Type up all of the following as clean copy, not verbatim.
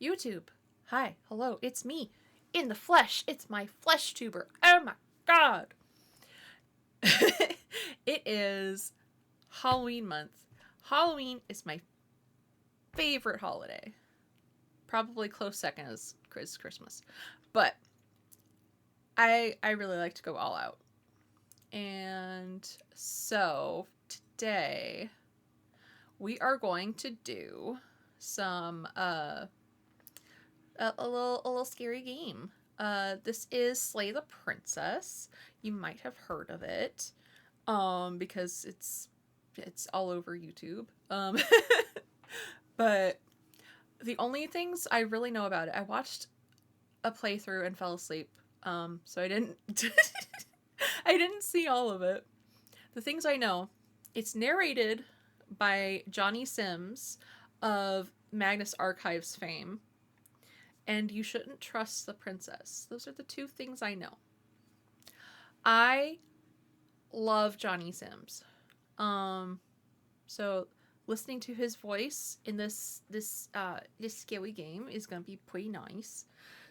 YouTube. Hi, hello, it's me. In the flesh. It's my flesh tuber. Oh my god. It is Halloween month. Halloween is my favorite holiday. Probably close second is Christmas. But I really like to go all out. And so today we are going to do some a little scary game. This is Slay the Princess. You might have heard of it, because it's all over YouTube. But the only things I really know about it, I watched a playthrough and fell asleep. So I didn't I didn't see all of it. The things I know, it's narrated by Johnny Sims of Magnus Archives fame. And you shouldn't trust the princess. Those are the two things I know. I love Johnny Sims. So listening to his voice in this scary game is gonna be pretty nice.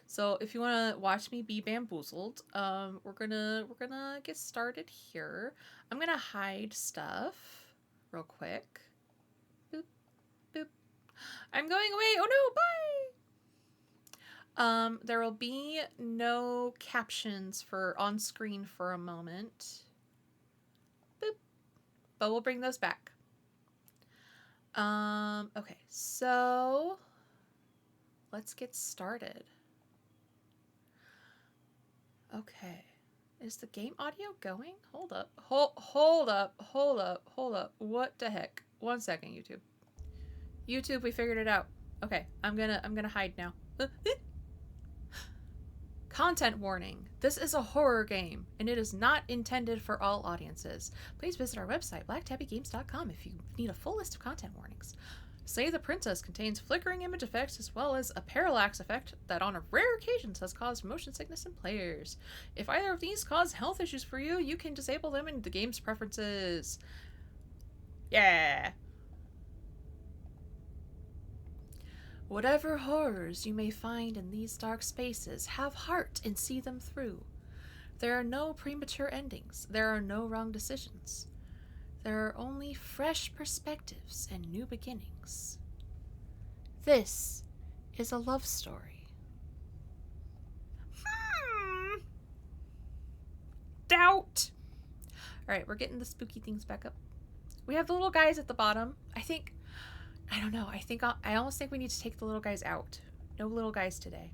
So if you want to watch me be bamboozled, we're gonna get started here. I'm gonna hide stuff real quick. Boop, boop. I'm going away. Oh no, bye. There will be no captions for on screen for a moment. Boop. But we'll bring those back. Okay, so let's get started. Okay. Is the game audio going? Hold up. Hold up. What the heck? 1 second, YouTube. YouTube, we figured it out. Okay, I'm gonna hide now. Content warning. This is a horror game, and it is not intended for all audiences. Please visit our website, blacktabbygames.com, if you need a full list of content warnings. Slay the Princess contains flickering image effects as well as a parallax effect that on rare occasions has caused motion sickness in players. If either of these cause health issues for you, you can disable them in the game's preferences. Yeah. Whatever horrors you may find in these dark spaces, have heart and see them through. There are no premature endings. There are no wrong decisions. There are only fresh perspectives and new beginnings. This is a love story. Doubt! Alright, we're getting the spooky things back up. We have the little guys at the bottom. I don't know. I almost think we need to take the little guys out. No little guys today.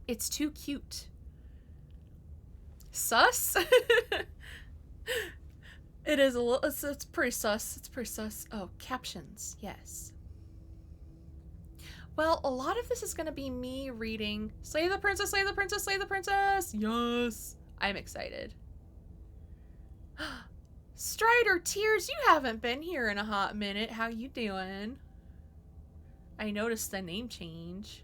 It's too cute. Sus? It is a little. It's pretty sus. It's pretty sus. Oh, captions. Yes. Well, a lot of this is going to be me reading Slay the Princess, Slay the Princess, Slay the Princess. Yes. I'm excited. Strider Tears, you haven't been here in a hot minute. How you doing? I noticed the name change.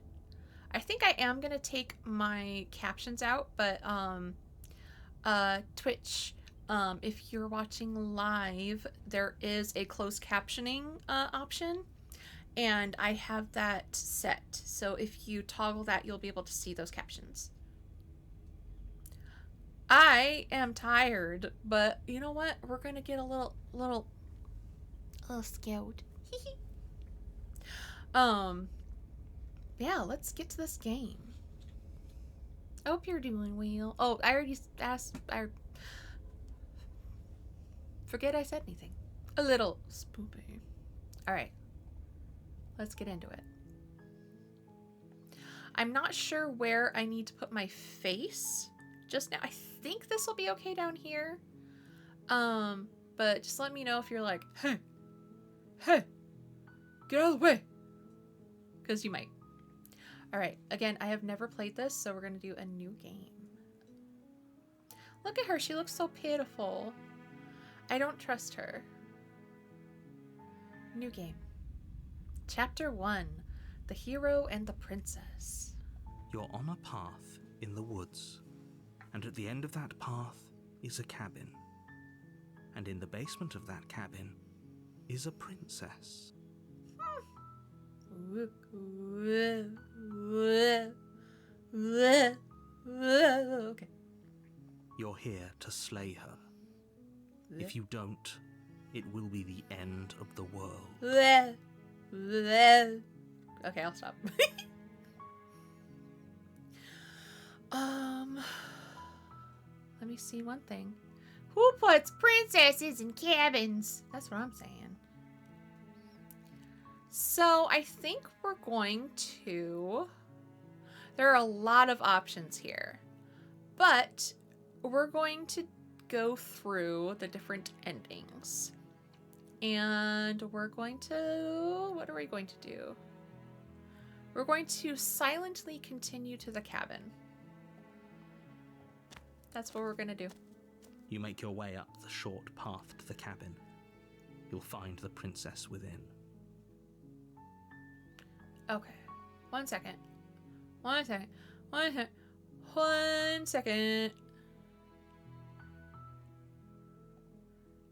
I think I am going to take my captions out, but Twitch, if you're watching live, there is a closed captioning option, and I have that set. So if you toggle that, you'll be able to see those captions. I am tired, but you know what? We're gonna get a little scared. Yeah, let's get to this game. I hope you're doing well. Oh, I already asked. I forget I said anything. A little spoopy. All right, let's get into it. I'm not sure where I need to put my face just now. I think this will be okay down here. But just let me know if you're like, hey, get out of the way. Because you might. All right, again, I have never played this, so we're going to do a new game. Look at her. She looks so pitiful. I don't trust her. New game. Chapter 1. The Hero and the Princess. You're on a path in the woods, and at the end of that path is a cabin. And in the basement of that cabin is a princess. Okay. You're here to slay her. If you don't, it will be the end of the world. Okay, I'll stop. Let me see one thing. Who puts princesses in cabins? That's what I'm saying. So I think we're going to... There are a lot of options here. But we're going to go through the different endings. And we're going to... What are we going to do? We're going to silently continue to the cabin. That's what we're going to do. You make your way up the short path to the cabin. You'll find the princess within. Okay. 1 second. 1 second. 1 second. 1 second.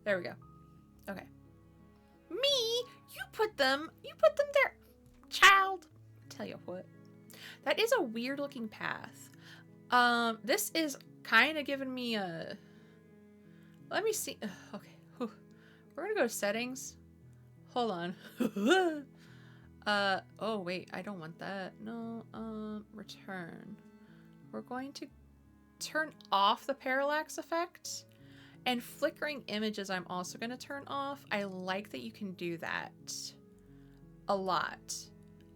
There we go. Okay. Me? You put them there. Child. Tell you what. That is a weird looking path. This is kind of giving me a... Let me see. Okay. Whew. We're gonna go to settings. Hold on. Oh wait, I don't want that. No, return. We're going to turn off the parallax effect. And flickering images I'm also going to turn off. I like that you can do that a lot.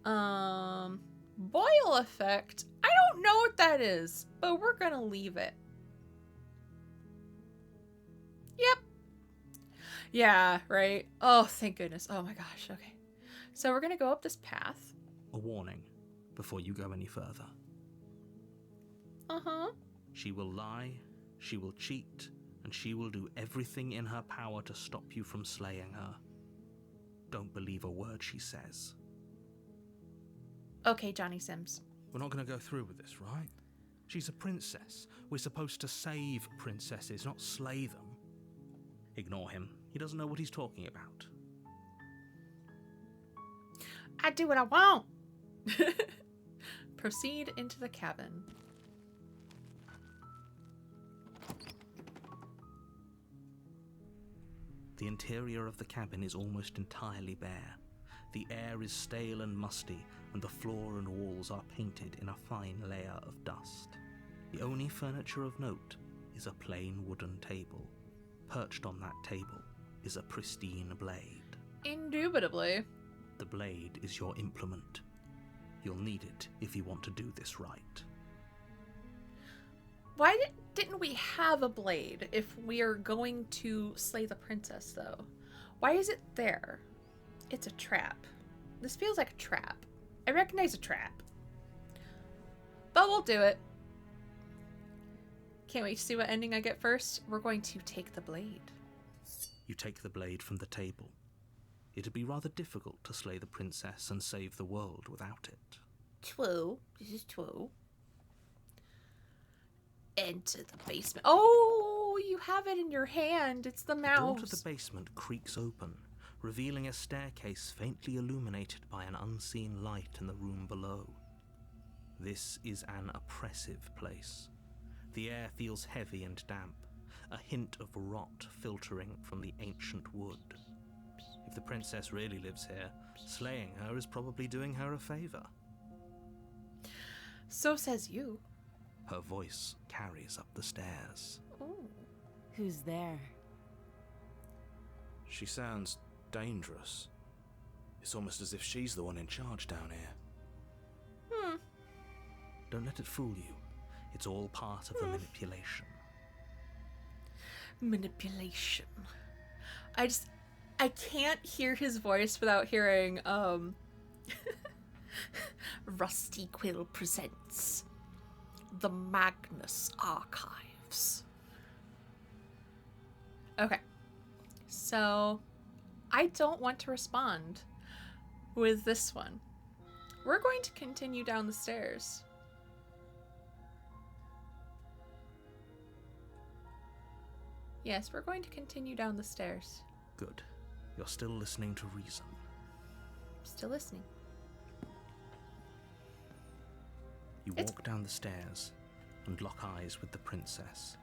Boil effect. I don't know what that is, but we're going to leave it. Yep. Yeah, right. Oh, thank goodness. Oh my gosh. Okay. So we're going to go up this path. A warning before you go any further. Uh-huh. She will lie, she will cheat, and she will do everything in her power to stop you from slaying her. Don't believe a word she says. Okay, Johnny Sims. We're not going to go through with this, right? She's a princess. We're supposed to save princesses, not slay them. Ignore him. He doesn't know what he's talking about. I do what I want. Proceed into the cabin. The interior of the cabin is almost entirely bare. The air is stale and musty, and the floor and walls are painted in a fine layer of dust. The only furniture of note is a plain wooden table. Perched on that table is a pristine blade. Indubitably. The blade is your implement. You'll need it if you want to do this right. Why didn't we have a blade if we are going to slay the princess, though? Why is it there? It's a trap. This feels like a trap. I recognize a trap. But we'll do it. Can't wait to see what ending I get first. We're going to take the blade. You take the blade from the table. It'd be rather difficult to slay the princess and save the world without it. True. This is true. Enter the basement. Oh, you have it in your hand. It's the mouse. The door to the basement creaks open, revealing a staircase faintly illuminated by an unseen light in the room below. This is an oppressive place. The air feels heavy and damp, a hint of rot filtering from the ancient wood. If the princess really lives here, slaying her is probably doing her a favor. So says you. Her voice carries up the stairs. Ooh. Who's there? She sounds dangerous. It's almost as if she's the one in charge down here. Don't let it fool you. It's all part of the manipulation. Manipulation. I can't hear his voice without hearing, Rusty Quill presents The Magnus Archives. Okay. So, I don't want to respond with this one. We're going to continue down the stairs. Yes, we're going to continue down the stairs. Good. You're still listening to reason. Still listening. walk down the stairs and lock eyes with the princess.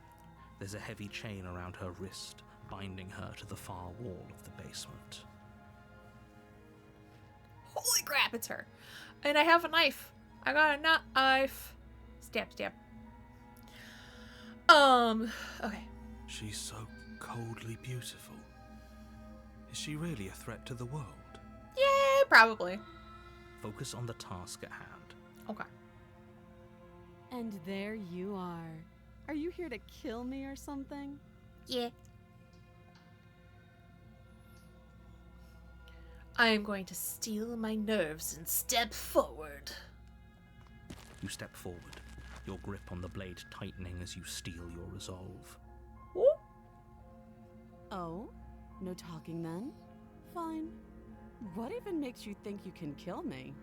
There's a heavy chain around her wrist, binding her to the far wall of the basement. Holy crap, it's her. And I have a knife. I got a knife. Stab, stab. Okay. She's so coldly beautiful. Is she really a threat to the world? Yeah, probably. Focus on the task at hand. Okay. And there you are. Are you here to kill me or something? Yeah. I am going to steel my nerves and step forward. You step forward, your grip on the blade tightening as you steel your resolve. Ooh. Oh? No talking then? Fine. What even makes you think you can kill me?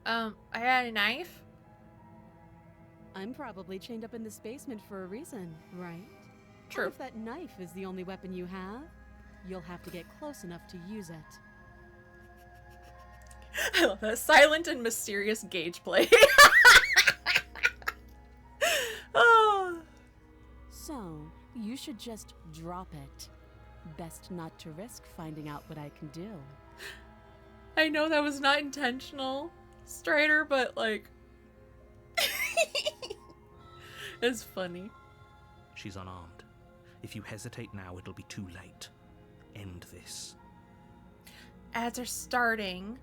I had a knife. I'm probably chained up in this basement for a reason, right? True. And if that knife is the only weapon you have, you'll have to get close enough to use it. I love that. Silent and mysterious gauge play. Oh. So, you should just drop it. Best not to risk finding out what I can do. I know that was not intentional, Strider, but like... it's funny. She's unarmed. If you hesitate now, it'll be too late. End this. Ads are starting,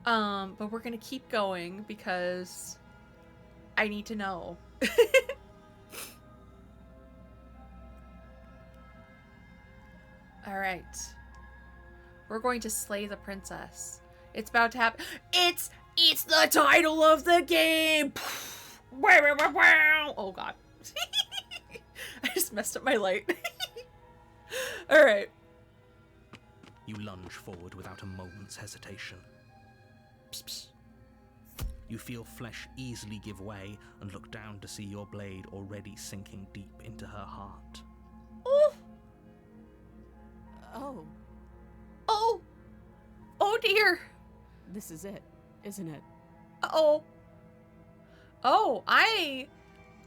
but we're gonna keep going because I need to know. All right, we're going to slay the princess. It's about to happen. It's the title of the game. Oh god. I just messed up my light. All right. You lunge forward without a moment's hesitation. Psst, psst. You feel flesh easily give way and look down to see your blade already sinking deep into her heart. Oh. Oh, Oh. Oh dear. this is it, isn't it? Oh. Oh, I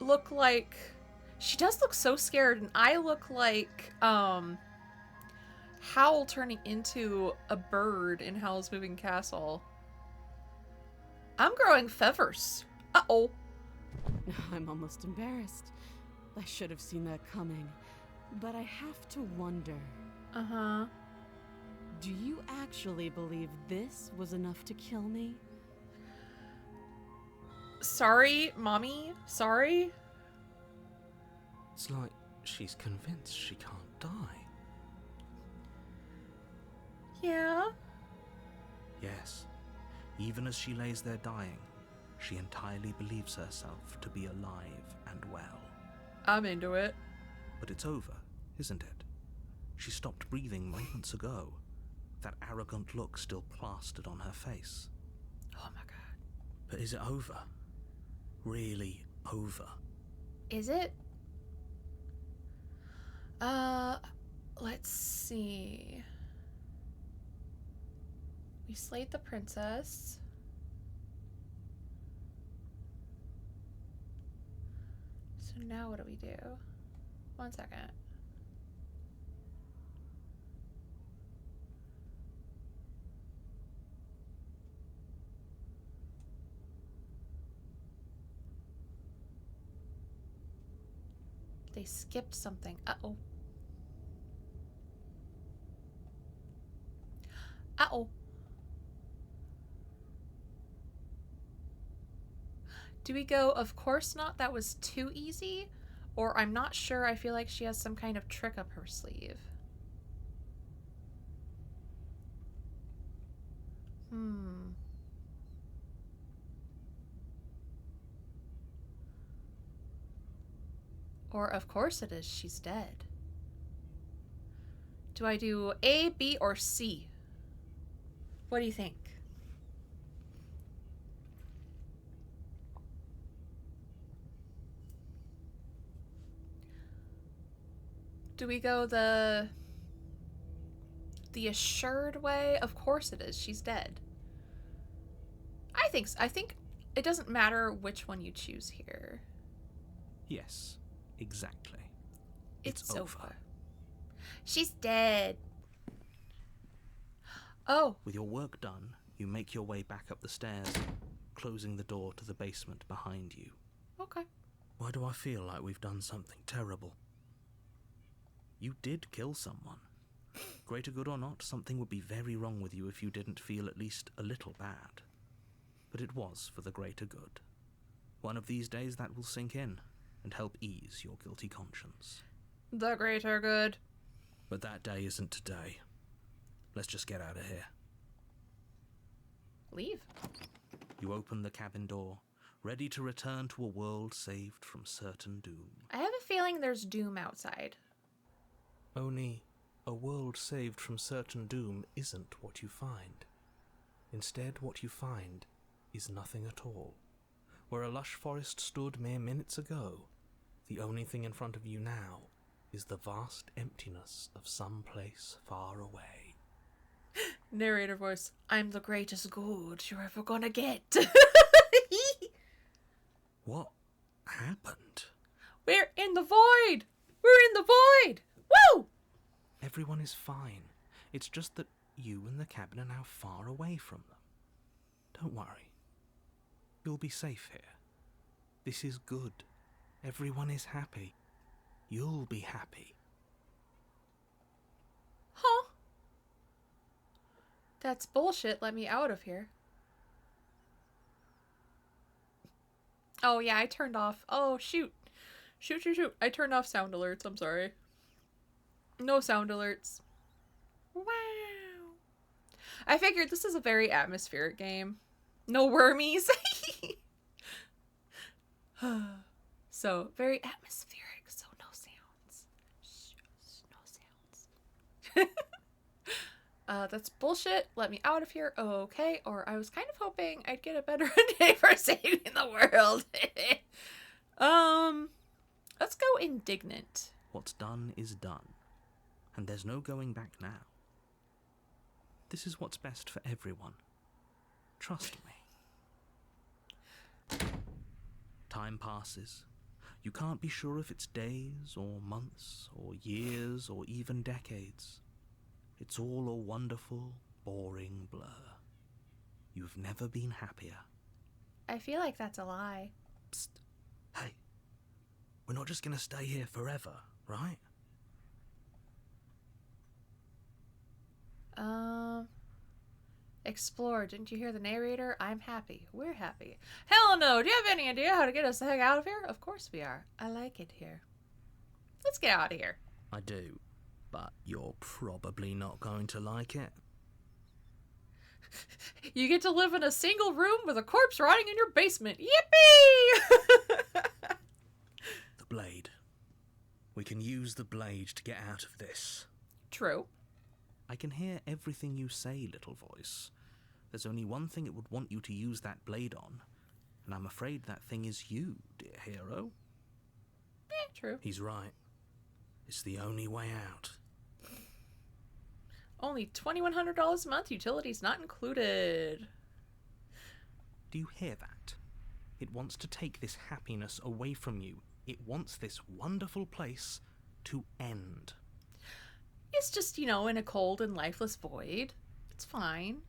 look like... She does look so scared, and I look like, Howl turning into a bird in Howl's Moving Castle. I'm growing feathers. Uh-oh. I'm almost embarrassed. I should have seen that coming. But I have to wonder, Uh-huh. do you actually believe this was enough to kill me? Sorry, Mommy. Sorry. It's like she's convinced she can't die. Yeah. Yes, even as she lays there dying, she entirely believes herself to be alive and well. I'm into it. But it's over, isn't it? She stopped breathing moments ago, that arrogant look still plastered on her face. Oh my god. But is it over? Really over? Is it? Let's see. We slayed the princess. So now what do we do? 1 second. They skipped something. Uh-oh. Uh-oh. Do we go, of course not, that was too easy? Or I'm not sure, I feel like she has some kind of trick up her sleeve. Or of course it is, she's dead. Do I do A, B, or C? What do you think? Do we go the assured way? Of course it is. She's dead. I think it doesn't matter which one you choose here. Yes, exactly. It's over. She's dead. Oh. With your work done, you make your way back up the stairs, closing the door to the basement behind you. Okay. Why do I feel like we've done something terrible? You did kill someone. Greater good or not, something would be very wrong with you if you didn't feel at least a little bad. But it was for the greater good. One of these days that will sink in and help ease your guilty conscience. The greater good. But that day isn't today. Let's just get out of here. Leave. You open the cabin door, ready to return to a world saved from certain doom. I have a feeling there's doom outside. Only a world saved from certain doom isn't what you find. Instead, what you find is nothing at all. Where a lush forest stood mere minutes ago, the only thing in front of you now is the vast emptiness of some place far away. Narrator voice. I'm the greatest good you're ever gonna get. What happened? We're in the void! We're in the void! Woo! Everyone is fine. It's just that you and the cabin are now far away from them. Don't worry. You'll be safe here. This is good. Everyone is happy. You'll be happy. Huh? That's bullshit. Let me out of here. Oh, yeah, I turned off. Oh, shoot. Shoot. I turned off sound alerts. I'm sorry. No sound alerts. Wow. I figured this is a very atmospheric game. No wormies. So, very atmospheric. So, no sounds. Shh, no sounds. That's bullshit. Let me out of here. Okay. Or I was kind of hoping I'd get a better day for saving the world. Let's go indignant. What's done is done. And there's no going back now. This is what's best for everyone. Trust me. Time passes. You can't be sure if it's days or months or years or even decades. It's all a wonderful, boring blur. You've never been happier. I feel like that's a lie. Psst. Hey. We're not just gonna stay here forever, right? Explore. Didn't you hear the narrator? I'm happy. We're happy. Hell no. Do you have any idea how to get us the heck out of here? Of course we are. I like it here. Let's get out of here. I do, but you're probably not going to like it. You get to live in a single room with a corpse rotting in your basement. Yippee! The blade. We can use the blade to get out of this. True. I can hear everything you say, little voice. There's only one thing it would want you to use that blade on, and I'm afraid that thing is you, dear hero. True. He's right. It's the only way out. Only $2,100 a month, utilities not included. Do you hear that? It wants to take this happiness away from you. It wants this wonderful place to end. It's just, in a cold and lifeless void. It's fine.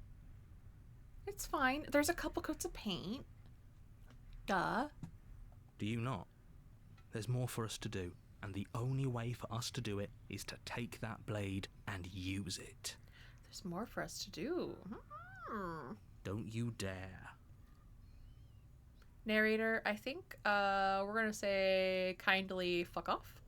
It's fine. There's a couple coats of paint. Duh. Do you not? There's more for us to do, and the only way for us to do it is to take that blade and use it. There's more for us to do. Don't you dare. Narrator, I think we're going to say kindly fuck off.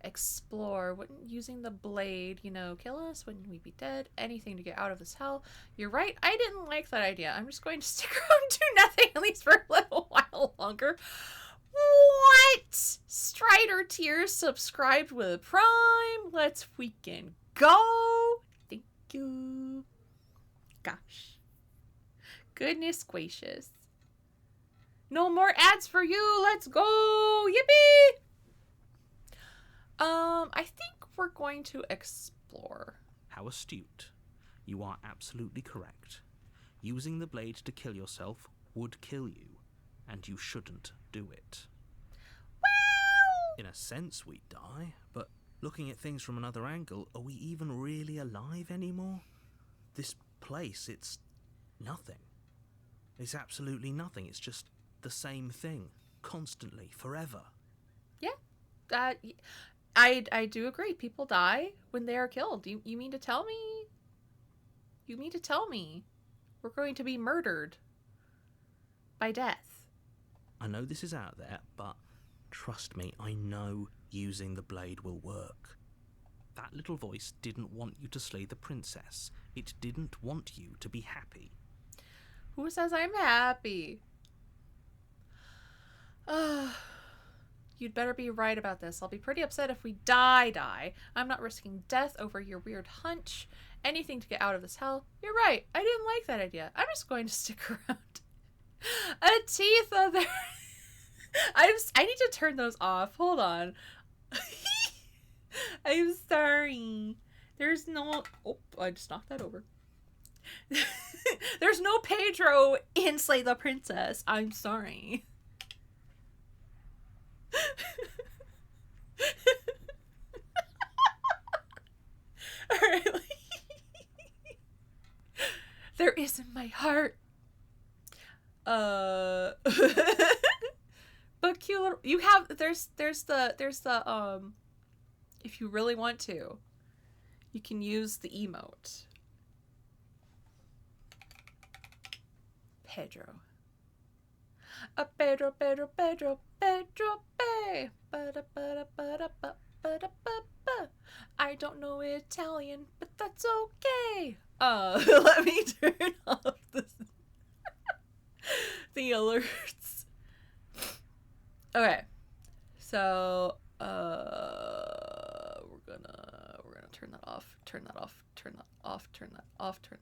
Explore. Wouldn't using the blade, kill us? Wouldn't we be dead? Anything to get out of this hell. You're right. I didn't like that idea. I'm just going to stick around and do nothing, at least for a little while longer. What? Strider Tears subscribed with Prime. Let's freaking go. Thank you. Gosh. Goodness gracious. No more ads for you. Let's go. Yippee. I think we're going to explore. How astute. You are absolutely correct. Using the blade to kill yourself would kill you, and you shouldn't do it. Well, In a sense, we die, but looking at things from another angle, are we even really alive anymore? This place, it's nothing. It's absolutely nothing. It's just the same thing, constantly, forever. yeah. I do agree. People die when they are killed. You mean to tell me? You mean to tell me we're going to be murdered by death? I know this is out there, but trust me, I know using the blade will work. That little voice didn't want you to slay the princess. It didn't want you to be happy. Who says I'm happy? You'd better be right about this. I'll be pretty upset if we die. I'm not risking death over your weird hunch. Anything to get out of this hell. You're right. I didn't like that idea. I'm just going to stick around. Ateetha, there. I need to turn those off. Hold on. I'm sorry. There's no... Oh, I just knocked that over. There's no Pedro in Slay the Princess. I'm sorry. Alright. There is in my heart. But cute little, you have there's the if you really want to, you can use the emote. Pedro. Pedro, Pedro, Pedro, Pedro, Pe. Ba-da-ba-da-ba-da-ba-ba-da-ba-ba. I don't know Italian, but that's okay. Let me turn off the alerts. Okay. So, we're gonna turn that off, turn that off, turn that off, turn that off, turn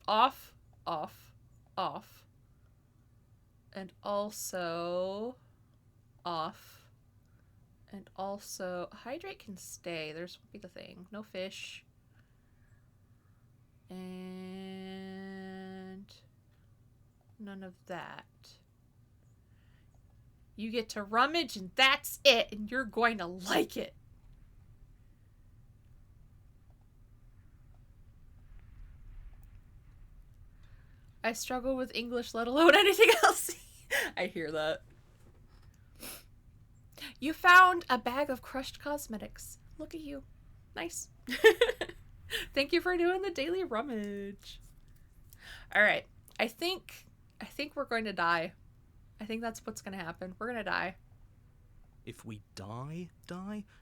off, off. And also off. And also hydrate can stay. There's be the thing. No fish. And none of that. You get to rummage and that's it. And you're going to like it. I struggle with English, let alone anything else. I hear that. You found a bag of crushed cosmetics. Look at you. Nice. Thank you for doing the daily rummage. All right. I think we're going to die. I think that's what's going to happen. We're going to die. If we die,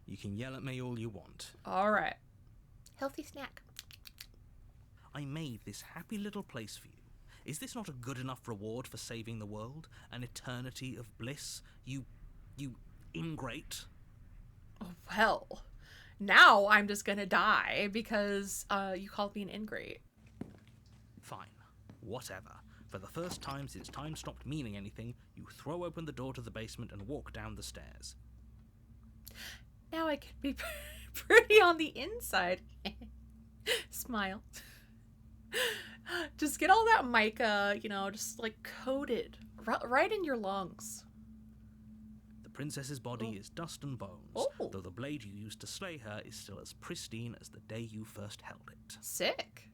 you can yell at me all you want. All right. Healthy snack. I made this happy little place for you. Is this not a good enough reward for saving the world? An eternity of bliss? You ingrate? Oh, well, now I'm just gonna die because you called me an ingrate. Fine. Whatever. For the first time since time stopped meaning anything, you throw open the door to the basement and walk down the stairs. Now I can be pretty on the inside. Smile. Just get all that mica, just like coated right in your lungs. The princess's body is dust and bones, though the blade you used to slay her is still as pristine as the day you first held it. Sick.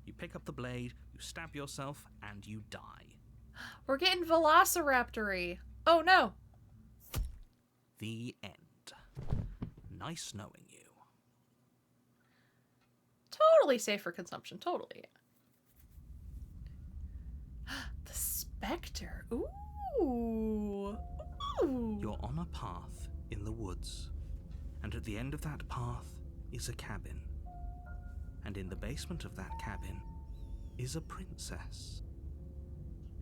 You pick up the blade, you stab yourself, and you die. We're getting velociraptor-y. Oh no. The end. Nice knowing you. Totally safe for consumption. Totally. The Spectre. Ooh. You're on a path in the woods, and at the end of that path is a cabin. And in the basement of that cabin is a princess.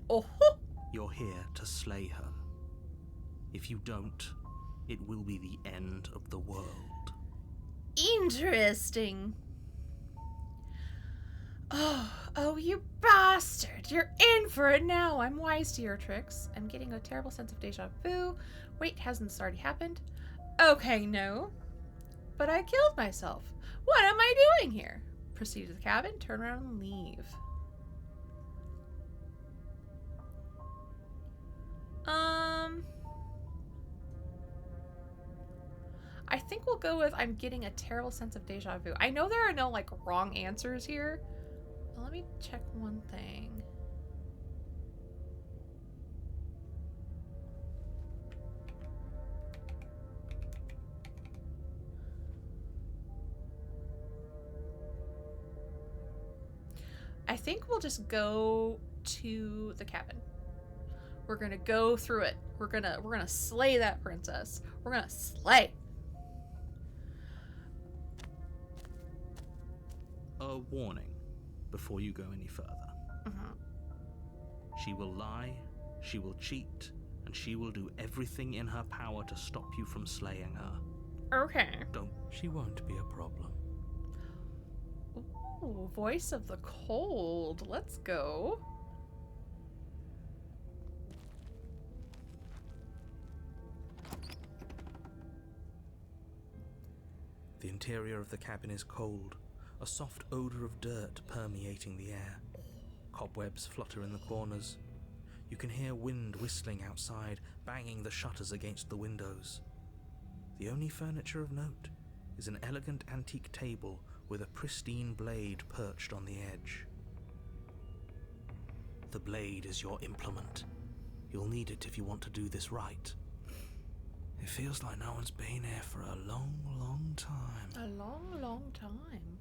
Oh. You're here to slay her. If you don't, it will be the end of the world. Interesting. Oh, you bastard! You're in for it now! I'm wise to your tricks. I'm getting a terrible sense of deja vu. Wait, hasn't this already happened? Okay, no. But I killed myself. What am I doing here? Proceed to the cabin, turn around, and leave. I think we'll go with I'm getting a terrible sense of deja vu. I know there are no, like, wrong answers here. But let me check one thing. I think we'll just go to the cabin. We're gonna go through it. We're gonna slay that princess. We're gonna slay. A warning before you go any further. She will lie, she will cheat, and she will do everything in her power to stop you from slaying her. Okay. She won't be a problem. Ooh, voice of the cold. Let's go. The interior of the cabin is cold, a soft odor of dirt permeating the air. Cobwebs flutter in the corners. You can hear wind whistling outside, banging the shutters against the windows. The only furniture of note is an elegant antique table with a pristine blade perched on the edge. The blade is your implement. You'll need it if you want to do this right. It feels like no one's been here for a long, long time. A long, long time.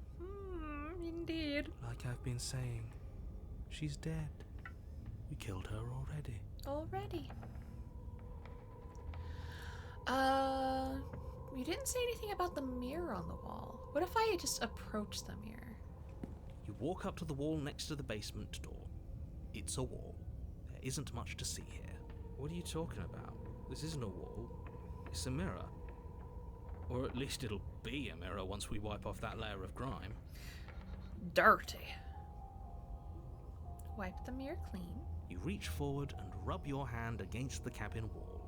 Indeed. Like I've been saying, she's dead. We killed her already. Already. You didn't say anything about the mirror on the wall. What if I just approach the mirror? You walk up to the wall next to the basement door. It's a wall. There isn't much to see here. What are you talking about? This isn't a wall. It's a mirror. Or at least it'll be a mirror once we wipe off that layer of grime. Dirty. Wipe the mirror clean. You reach forward and rub your hand against the cabin wall.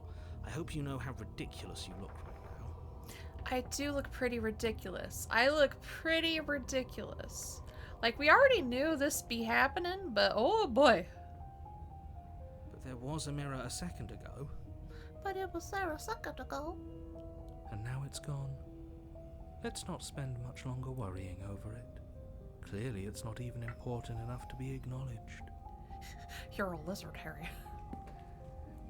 I hope you know how ridiculous you look right now. I do look pretty ridiculous. I look pretty ridiculous. Like, we already knew this be happening, but oh boy. But there was a mirror a second ago. But it was there a second ago. And now it's gone. Let's not spend much longer worrying over it. Clearly it's not even important enough to be acknowledged. You're a lizard, Harry.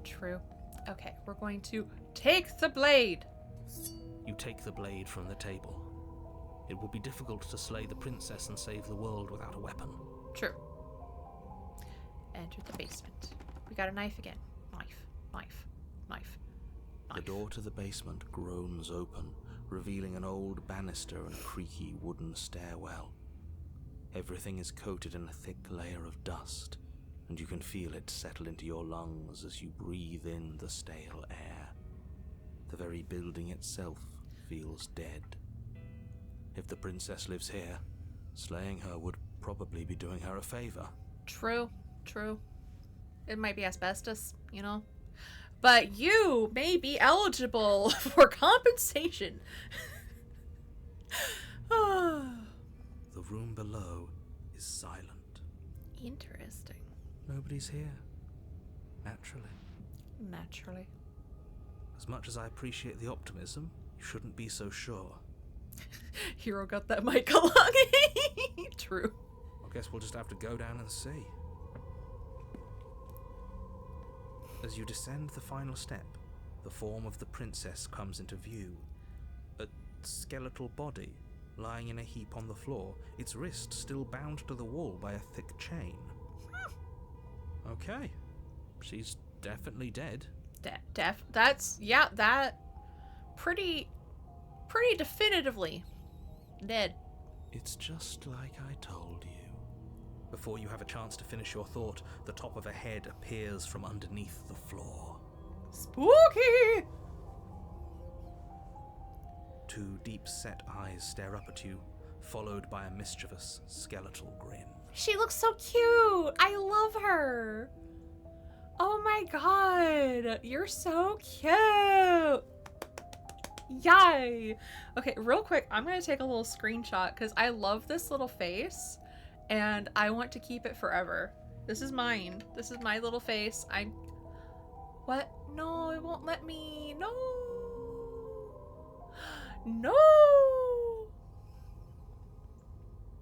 True. Okay, we're going to take the blade. You take the blade from the table. It would be difficult to slay the princess and save the world without a weapon. True. Enter the basement. We got a knife again. Knife, knife, knife, knife. The door to the basement groans open, revealing an old banister and a creaky wooden stairwell. Everything is coated in a thick layer of dust, and you can feel it settle into your lungs as you breathe in the stale air. The very building itself feels dead. If the princess lives here, slaying her would probably be doing her a favor. True, true. It might be asbestos, you know? But you may be eligible for compensation. The room below is silent. Interesting. Nobody's here. Naturally. Naturally. As much as I appreciate the optimism, you shouldn't be so sure. Hero got that mic along. True. I guess we'll just have to go down and see. As you descend the final step, the form of the princess comes into view. A skeletal body, lying in a heap on the floor, its wrist still bound to the wall by a thick chain. Okay. She's definitely dead. That pretty definitively dead. It's just like I told you. Before you have a chance to finish your thought, the top of a head appears from underneath the floor. Spooky! Two deep-set eyes stare up at you, followed by a mischievous, skeletal grin. She looks so cute! I love her! Oh my god! You're so cute! Yay! Okay, real quick, I'm gonna take a little screenshot because I love this little face and I want to keep it forever. This is mine. This is my little face. What? No, it won't let me. No! No!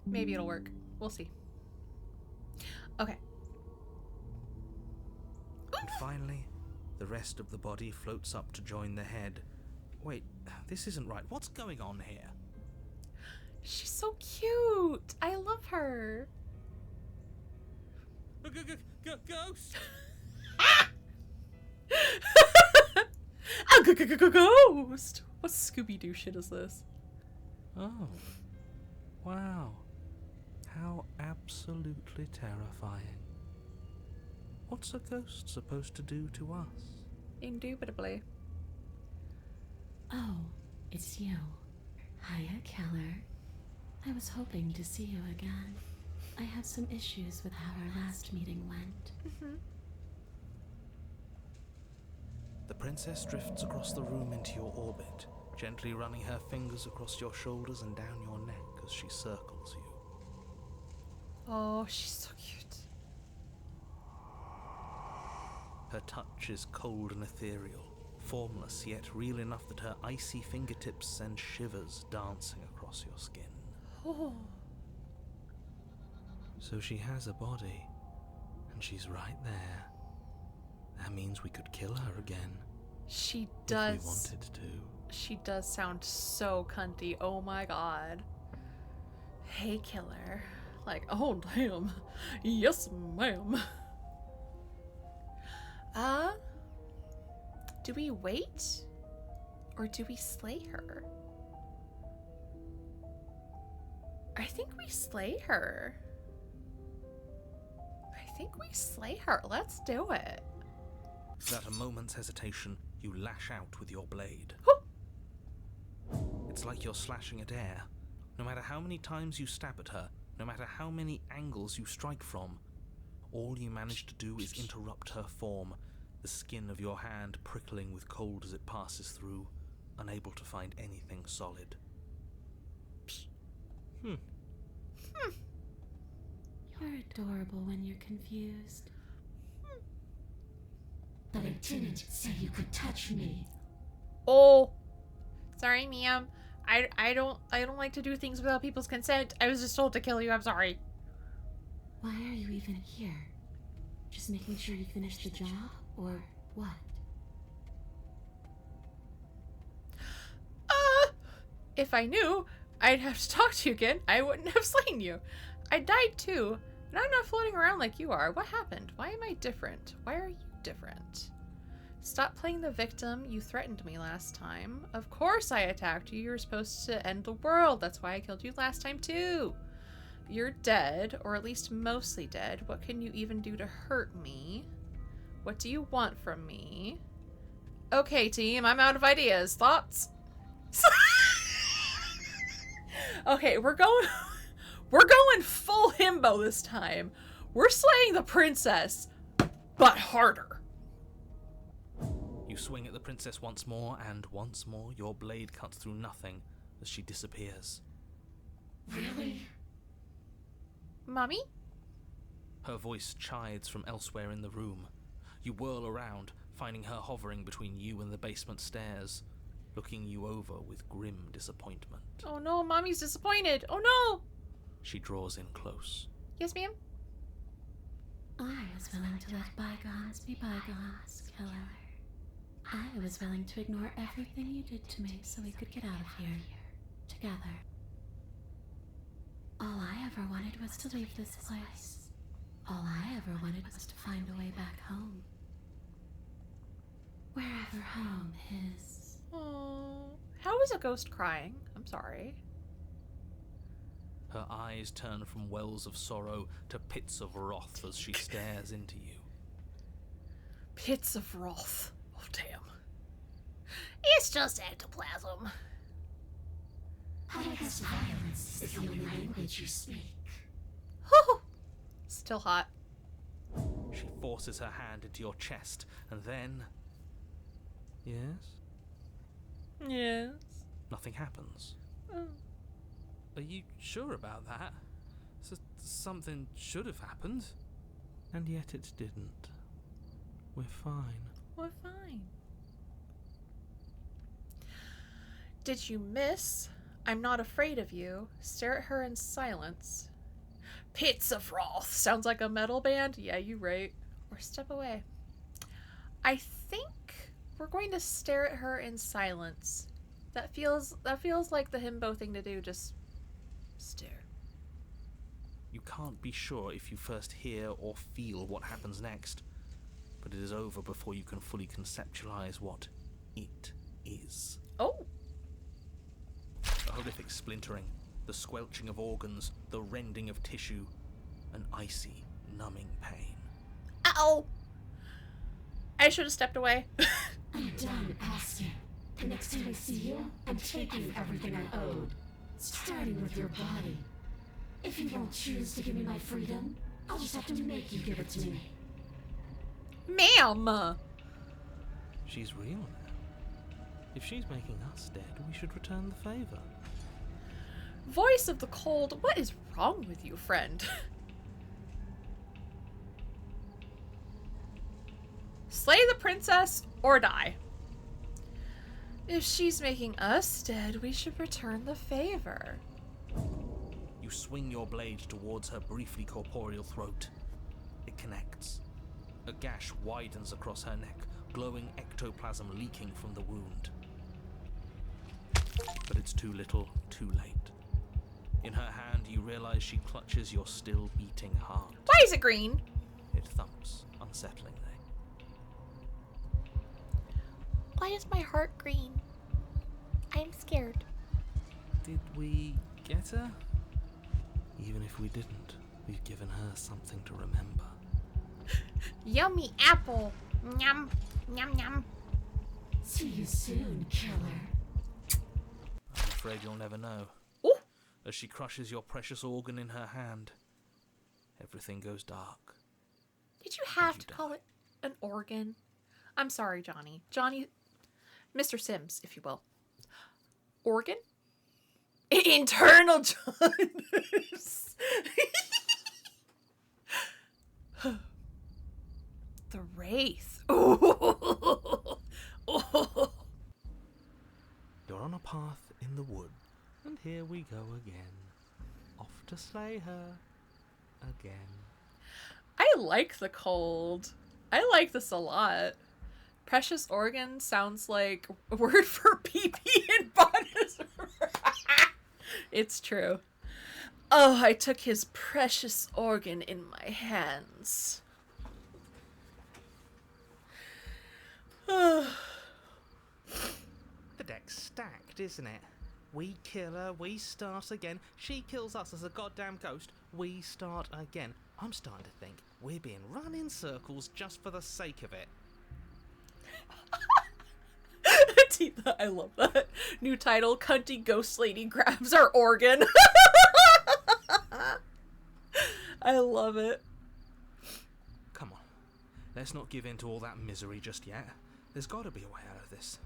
Maybe it'll work. We'll see. Okay. And finally, the rest of the body floats up to join the head. Wait, this isn't right. What's going on here? She's so cute. I love her. Ghost! A ghost. What Scooby-Doo shit is this? Oh, wow. How absolutely terrifying. What's a ghost supposed to do to us? Indubitably. Oh, it's you. Hiya, Keller. I was hoping to see you again. I have some issues with how our last meeting went. The princess drifts across the room into your orbit, gently running her fingers across your shoulders and down your neck as she circles you. Oh, she's so cute. Her touch is cold and ethereal, formless yet real enough that her icy fingertips send shivers dancing across your skin. Oh. So she has a body, and she's right there. That means we could kill her again. She does. If we wanted to. She does sound so cunty. Oh my god. Hey, killer. Like, oh damn. Yes, ma'am. Do we wait? Or do we slay her? I think we slay her. Let's do it. Without a moment's hesitation, you lash out with your blade. It's like you're slashing at air. No matter how many times you stab at her, no matter how many angles you strike from, all you manage to do is interrupt her form, the skin of your hand prickling with cold as it passes through, unable to find anything solid. You're adorable when you're confused. But I didn't say you could touch me. Oh. Sorry, ma'am. I don't like to do things without people's consent. I was just told to kill you. I'm sorry. Why are you even here? Just making sure you finish the job, or what? If I knew I'd have to talk to you again, I wouldn't have slain you. I died too, and I'm not floating around like you are. What happened? Why am I different? Why are you different? Stop playing the victim. You threatened me last time. Of course I attacked you. You were supposed to end the world. That's why I killed you last time too. You're dead, or at least mostly dead. What can you even do to hurt me? What do you want from me? Okay, team, I'm out of ideas. Thoughts? Okay, we're going full himbo this time. We're slaying the princess, but harder. You swing at the princess once more, and once more your blade cuts through nothing as she disappears. Really? Mommy? Her voice chides from elsewhere in the room. You whirl around, finding her hovering between you and the basement stairs, looking you over with grim disappointment. Oh no, Mommy's disappointed. Oh no! She draws in close. Yes, ma'am? I was willing to let bygones be bygones, Keller. I was willing to ignore everything you did to me so we could get out of here, together. All I ever wanted was to leave this place. All I ever wanted was to find a way back home. Wherever home is. Oh, how is a ghost crying? I'm sorry. Her eyes turn from wells of sorrow to pits of wrath as she stares into you. Pits of wrath. Oh, damn. It's just ectoplasm. I guess violence is the only language you speak. Still hot. She forces her hand into your chest, and then... Yes? Yes. Nothing happens. Oh. Are you sure about that? Something should have happened. And yet it didn't. We're fine. We're fine. Did you miss? I'm not afraid of you. Stare at her in silence. Pits of Wrath. Sounds like a metal band? Yeah, you right. Or step away. I think we're going to stare at her in silence. That feels like the himbo thing to do. Just stare. You can't be sure if you first hear or feel what happens next, but it is over before you can fully conceptualize what it is. Oh. The horrific splintering, the squelching of organs, the rending of tissue, an icy, numbing pain. Ow! I should have stepped away. I'm done asking. The next time I see you, I'm taking everything I owed. Starting with your body. If you won't choose to give me my freedom, I'll just have to make you give it to me. Ma'am! She's real now. If she's making us dead, we should return the favor. Voice of the cold, what is wrong with you, friend? Slay the princess or die. If she's making us dead, we should return the favor. You swing your blade towards her briefly corporeal throat. It connects. A gash widens across her neck, glowing ectoplasm leaking from the wound. But it's too little, too late. In her hand, you realize she clutches your still beating heart. Why is it green? It thumps unsettlingly. Why is my heart green? I'm scared. Did we get her? Even if we didn't, we've given her something to remember. Yummy apple. Yum, yum, yum. See you soon, killer. I'm afraid you'll never know. Ooh. As she crushes your precious organ in her hand, everything goes dark. Did you have you to call it an organ? I'm sorry, Johnny. Johnny, Mr. Sims, if you will. Organ? Internal Johns. The Wraith. Ooh. Oh. You're on a path in the wood, and here we go again. Off to slay her again. I like the cold. I like this a lot. Precious organ sounds like a word for pee-pee and bodies. It's true. Oh, I took his precious organ in my hands. The deck's stacked, isn't it? We kill her, we start again. She kills us as a goddamn ghost, we start again. I'm starting to think we're being run in circles just for the sake of it. Tita, I love that. New title, Cunty Ghost Lady Grabs Our Organ. I love it. Come on, let's not give in to all that misery just yet. There's got to be a way out of this.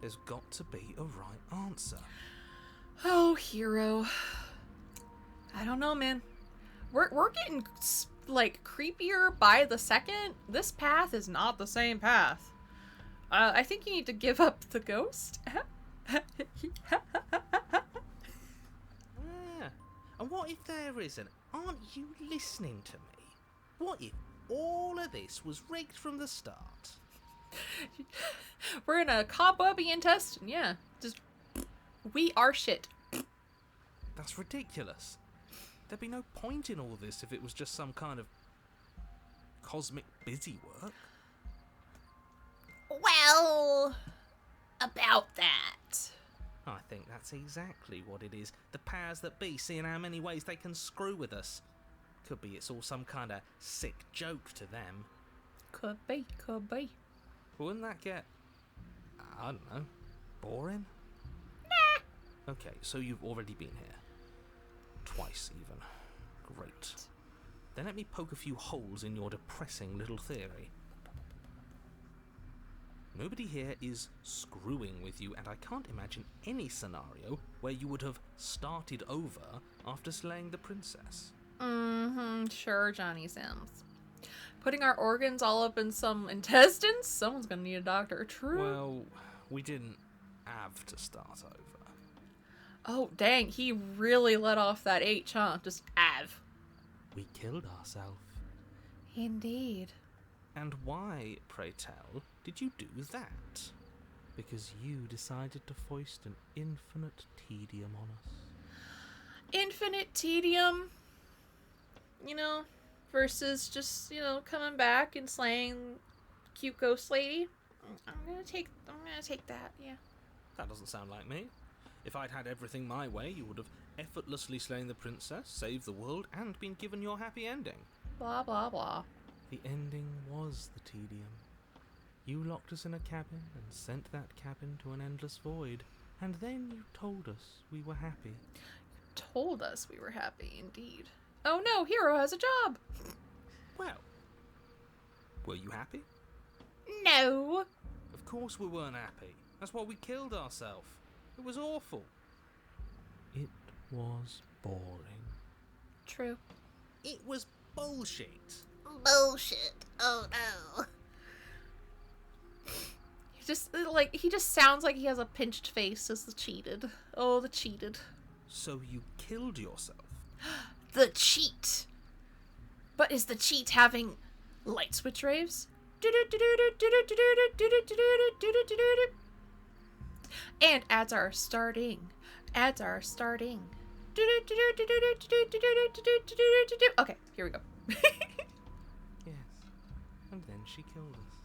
There's got to be a right answer. Oh, hero. I don't know, man. We're getting like creepier by the second. This path is not the same path. I think you need to give up the ghost. Yeah. And what if there isn't? Aren't you listening to me? What if all of this was rigged from the start? We're in a cobwebby intestine, yeah. Just we are shit. That's ridiculous. There'd be no point in all this if it was just some kind of cosmic busy work. Well, about that. I think that's exactly what it is. The powers that be seeing how many ways they can screw with us. Could be it's all some kind of sick joke to them. Could be, could be. Wouldn't that get, I don't know, boring? Nah. Okay, so you've already been here. Twice, even. Great. Then let me poke a few holes in your depressing little theory. Nobody here is screwing with you, and I can't imagine any scenario where you would have started over after slaying the princess. Mm-hmm, sure, Johnny Sims. Putting our organs all up in some intestines? Someone's gonna need a doctor. True. Well, we didn't have to start over. Oh, dang, he really let off that H, huh? Just av. We killed ourselves. Indeed. And why, pray tell, did you do that? Because you decided to foist an infinite tedium on us. Infinite tedium, versus just, coming back and slaying cute ghost lady. I'm gonna take that, yeah. That doesn't sound like me. If I'd had everything my way, you would have effortlessly slain the princess, saved the world, and been given your happy ending. Blah, blah, blah. The ending was the tedium. You locked us in a cabin and sent that cabin to an endless void, and then you told us we were happy. Told us we were happy, indeed. Oh no, Hero has a job! Well, were you happy? No! Of course we weren't happy. That's why we killed ourselves. It was awful. It was boring. True. It was bullshit. Bullshit. Oh no. He just sounds like he has a pinched face as the cheated. Oh, the cheated. So you killed yourself? The cheat! But is the cheat having light switch raves? And ads are starting. Ads are starting. Okay, here we go. Yes. And then she killed us.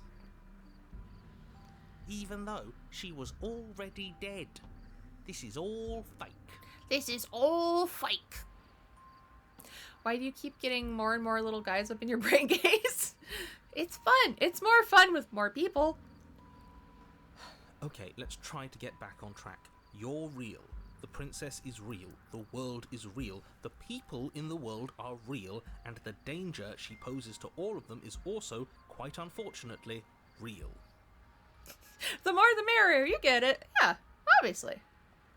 Even though she was already dead. This is all fake. This is all fake. Why do you keep getting more and more little guys up in your brain case? It's fun. It's more fun with more people. Okay, let's try to get back on track. You're real. The princess is real. The world is real. The people in the world are real. And the danger she poses to all of them is also, quite unfortunately, real. The more the merrier. You get it. Yeah, obviously.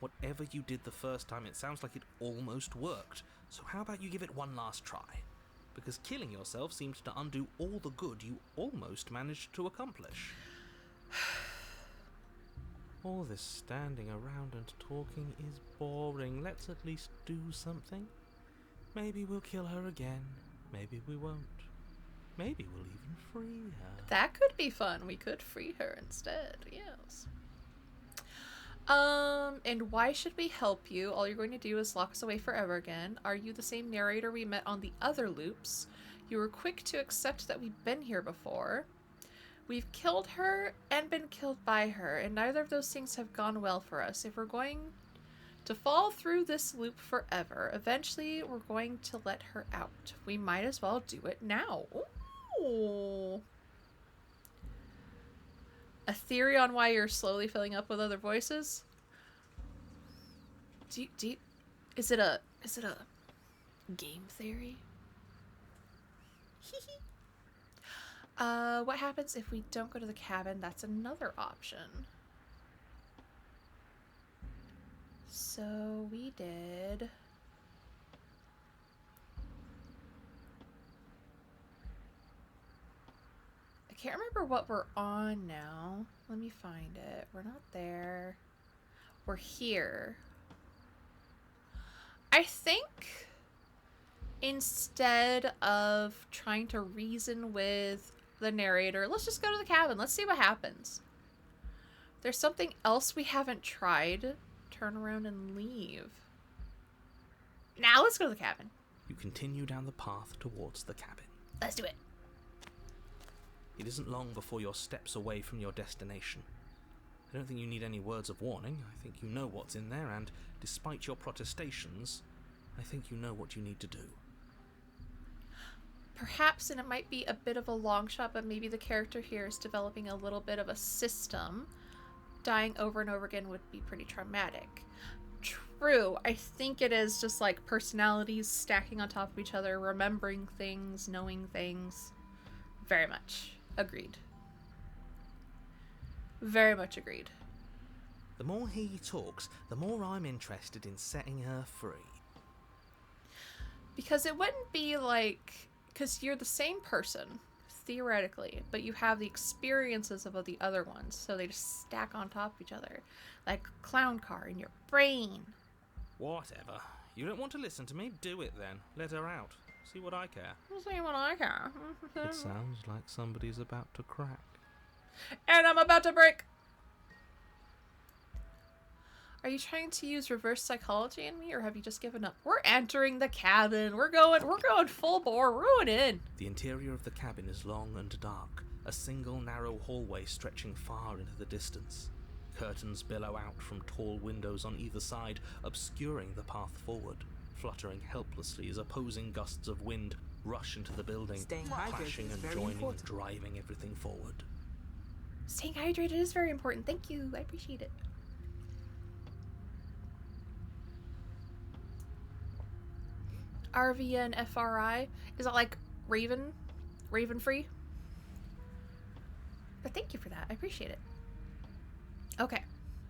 Whatever you did the first time, it sounds like it almost worked. So how about you give it one last try? Because killing yourself seemed to undo all the good you almost managed to accomplish. All this standing around and talking is boring. Let's at least do something. Maybe we'll kill her again. Maybe we won't. Maybe we'll even free her. That could be fun. We could free her instead. Yes. And why should we help you? All you're going to do is lock us away forever again. Are you the same narrator we met on the other loops? You were quick to accept that we've been here before. We've killed her and been killed by her, and neither of those things have gone well for us. If we're going to fall through this loop forever, eventually we're going to let her out. We might as well do it now. Ooh. A theory on why you're slowly filling up with other voices? Is it a game theory? What happens if we don't go to the cabin? That's another option. So we did... I can't remember what we're on now. Let me find it. We're not there. We're here. I think instead of trying to reason with the narrator, let's just go to the cabin. Let's see what happens. There's something else we haven't tried. Turn around and leave. Now let's go to the cabin. You continue down the path towards the cabin. Let's do it. It isn't long before you're steps away from your destination. I don't think you need any words of warning. I think you know what's in there, and despite your protestations, I think you know what you need to do. Perhaps, and it might be a bit of a long shot, but maybe the character here is developing a little bit of a system. Dying over and over again would be pretty traumatic. True, I think it is just like personalities stacking on top of each other, remembering things, knowing things. Very much. Agreed. Very much agreed. The more he talks, the more I'm interested in setting her free. Because it wouldn't be like... Because you're the same person, theoretically, but you have the experiences of the other ones, so they just stack on top of each other. Like clown car in your brain. Whatever. You don't want to listen to me? Do it then. Let her out. See what I care. See what I care. It sounds like somebody's about to crack. And I'm about to break. Are you trying to use reverse psychology in me, or have you just given up? We're entering the cabin. We're going full bore. We're going in. The interior of the cabin is long and dark, a single narrow hallway stretching far into the distance. Curtains billow out from tall windows on either side, obscuring the path forward, fluttering helplessly as opposing gusts of wind rush into the building, Staying hydrated clashing is and very joining important. and driving everything forward. Staying hydrated is very important. Thank you. I appreciate it. RV and FRI? Is that like Raven free? But thank you for that. I appreciate it. Okay.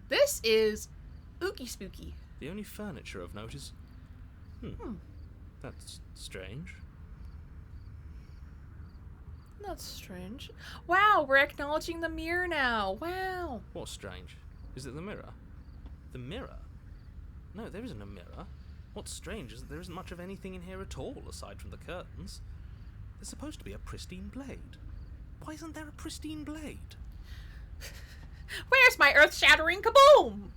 This is ooky spooky. The only furniture of note is... That's strange. That's strange. Wow, we're acknowledging the mirror now. Wow. What's strange? Is it the mirror? The mirror? No, there isn't a mirror. What's strange is that there isn't much of anything in here at all, aside from the curtains. There's supposed to be a pristine blade. Why isn't there a pristine blade? Where's my earth-shattering kaboom?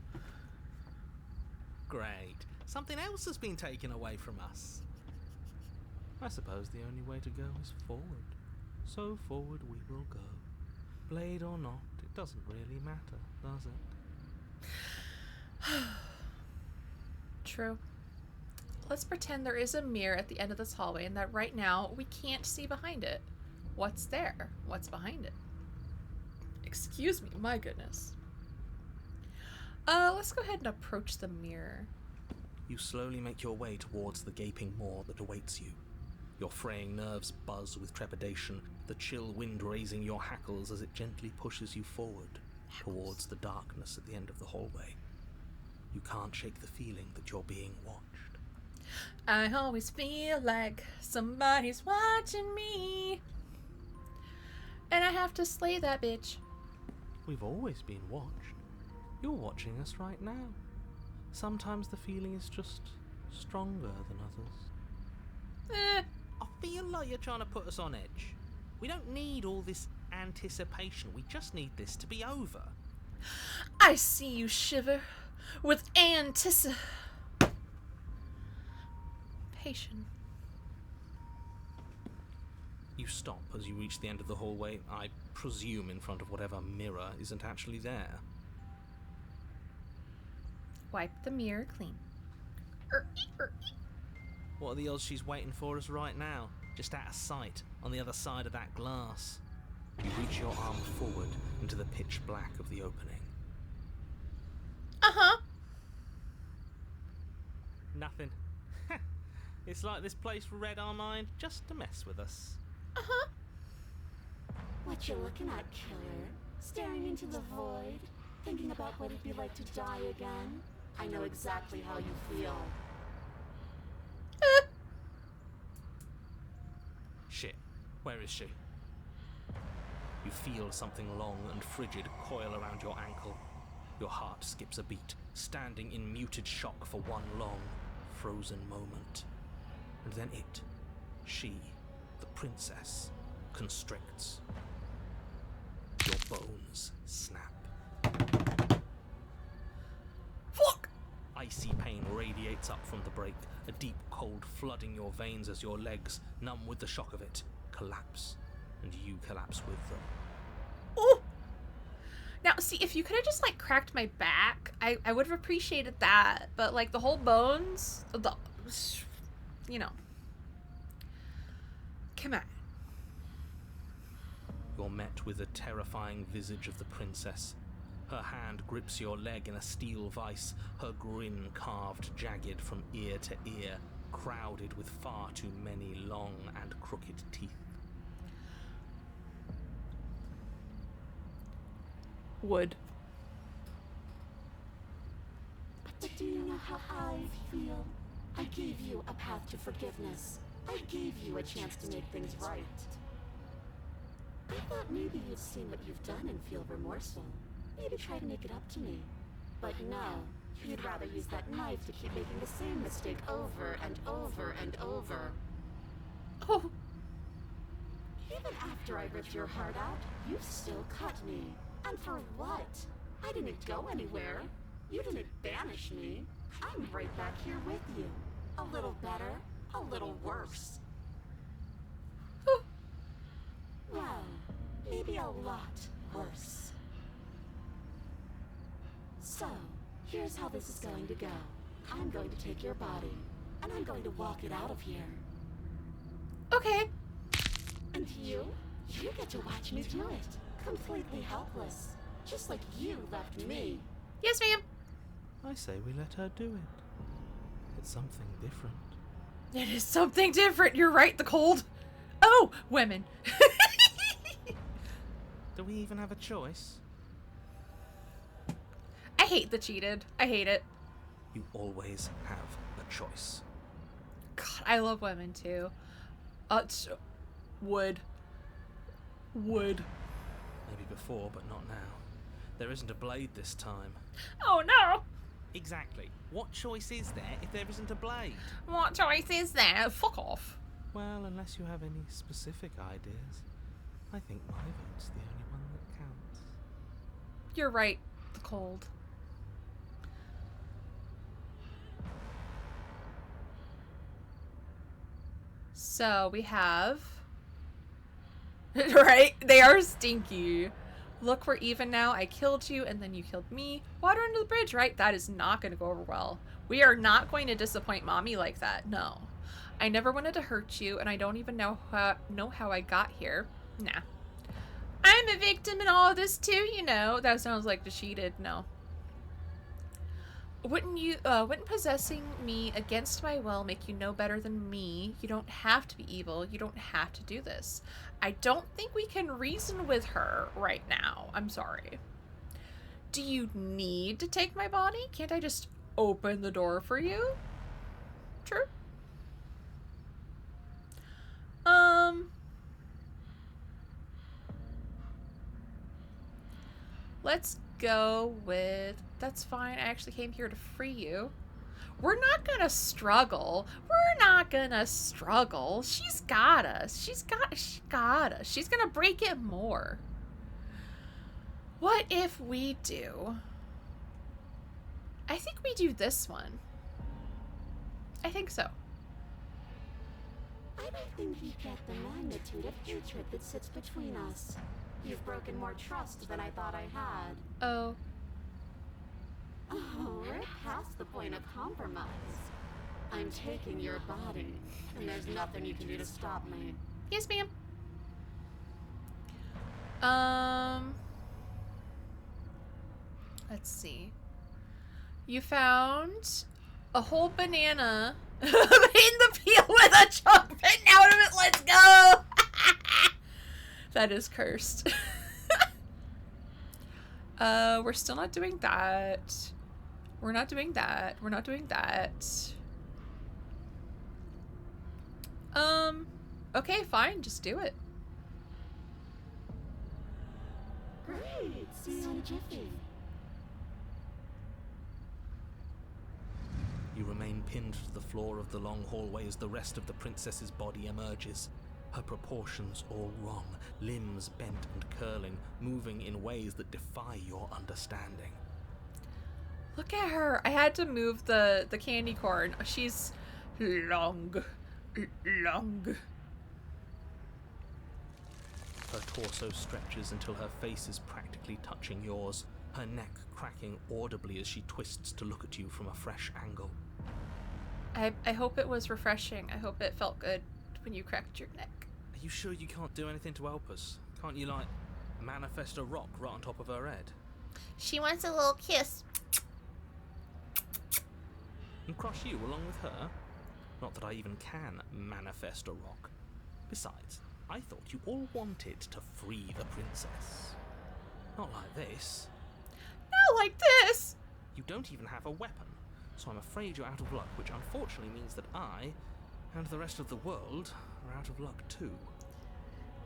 Great. Something else has been taken away from us. I suppose the only way to go is forward. So forward we will go. Blade or not, it doesn't really matter, does it? True. Let's pretend there is a mirror at the end of this hallway and that right now we can't see behind it. What's there? What's behind it? Excuse me, my goodness. Let's go ahead and approach the mirror. You slowly make your way towards the gaping maw that awaits you. Your fraying nerves buzz with trepidation, the chill wind raising your hackles as it gently pushes you forward, towards the darkness at the end of the hallway. You can't shake the feeling that you're being watched. I always feel like somebody's watching me. And I have to slay that bitch. We've always been watched. You're watching us right now. Sometimes the feeling is just stronger than others. I feel like you're trying to put us on edge. We don't need all this anticipation. We just need this to be over. I see you shiver with anticipation. You stop as you reach the end of the hallway, I presume in front of whatever mirror isn't actually there. Wipe the mirror clean. What are the odds she's waiting for us right now, just out of sight, on the other side of that glass? You reach your arm forward into the pitch black of the opening. Uh-huh. Nothing. It's like this place read our mind just to mess with us. Uh-huh. What you looking at, killer? Staring into the void? Thinking about what it'd be like to die again? I know exactly how you feel. Shit, where is she? You feel something long and frigid coil around your ankle. Your heart skips a beat, standing in muted shock for one long, frozen moment. And then it, she, the princess, constricts. Your bones snap. Fuck! Icy pain radiates up from the break, a deep cold flooding your veins as your legs, numb with the shock of it, collapse, and you collapse with them. Ooh! Now, see, if you could have just, like, cracked my back, I would have appreciated that. But, like, the whole bones, you know. Come on. You're met with the terrifying visage of the princess. Her hand grips your leg in a steel vice, her grin carved jagged from ear to ear, crowded with far too many long and crooked teeth. Would. But do you know how I feel? I gave you a path to forgiveness. I gave you a chance to make things right. I thought maybe you'd seen what you've done and feel remorseful. Maybe try to make it up to me. But no, you'd rather use that knife to keep making the same mistake over and over and over. Oh. Even after I ripped your heart out, you still cut me. And for what? I didn't go anywhere. You didn't banish me. I'm right back here with you. A little better, a little worse. Well, maybe a lot worse. So, here's how this is going to go. I'm going to take your body, and I'm going to walk it out of here. Okay. And you get to watch me do it. Completely helpless. Just like you left me. Yes, ma'am. I say we let her do it. It's something different. It is something different. You're right, the cold. Oh, women. Do we even have a choice? I hate the cheated. I hate it. You always have a choice. God, I love women too. Would. Maybe before, but not now. There isn't a blade this time. Oh no! Exactly. What choice is there if there isn't a blade? What choice is there? Fuck off. Well, unless you have any specific ideas, I think my vote's the only one that counts. You're right, the cold. So we have... right? They are stinky. Look, we're even now. I killed you and then you killed me. Water under the bridge, right? That is not going to go over well. We are not going to disappoint mommy like that. No. I never wanted to hurt you and I don't even know how I got here. Nah. I'm a victim in all of this too, you know. That sounds like the cheated. No. Wouldn't possessing me against my will make you no better than me? You don't have to be evil. You don't have to do this. I don't think we can reason with her right now. I'm sorry. Do you need to take my body? Can't I just open the door for you? True. Let's go with... That's fine. I actually came here to free you. We're not gonna struggle. We're not gonna struggle. She's got us. She got us. She's gonna break it more. What if we do... I think we do this one. I think so. I don't think you get the magnitude of hatred that sits between us. You've broken more trust than I thought I had. Oh. Oh, we're past the point of compromise. I'm taking your body, and there's nothing you can do to stop me. Yes, ma'am. Let's see. You found a whole banana in the peel with a chunk bitten out of it. Let's go! That is cursed. We're still not doing that. We're not doing that. We're not doing that. Okay, fine. Just do it. Great. See you in a jiffy. You remain pinned to the floor of the long hallway as the rest of the princess's body emerges. Her proportions all wrong, limbs bent and curling, moving in ways that defy your understanding. Look at her. I had to move the candy corn. She's long. Her torso stretches until her face is practically touching yours, her neck cracking audibly as she twists to look at you from a fresh angle. I hope it was refreshing. I hope it felt good when you cracked your neck. Are you sure you can't do anything to help us? Can't you, like, manifest a rock right on top of her head? She wants a little kiss. And crush you along with her? Not that I even can manifest a rock. Besides, I thought you all wanted to free the princess. Not like this. Not like this! You don't even have a weapon, so I'm afraid you're out of luck, which unfortunately means that I, and the rest of the world, are out of luck too.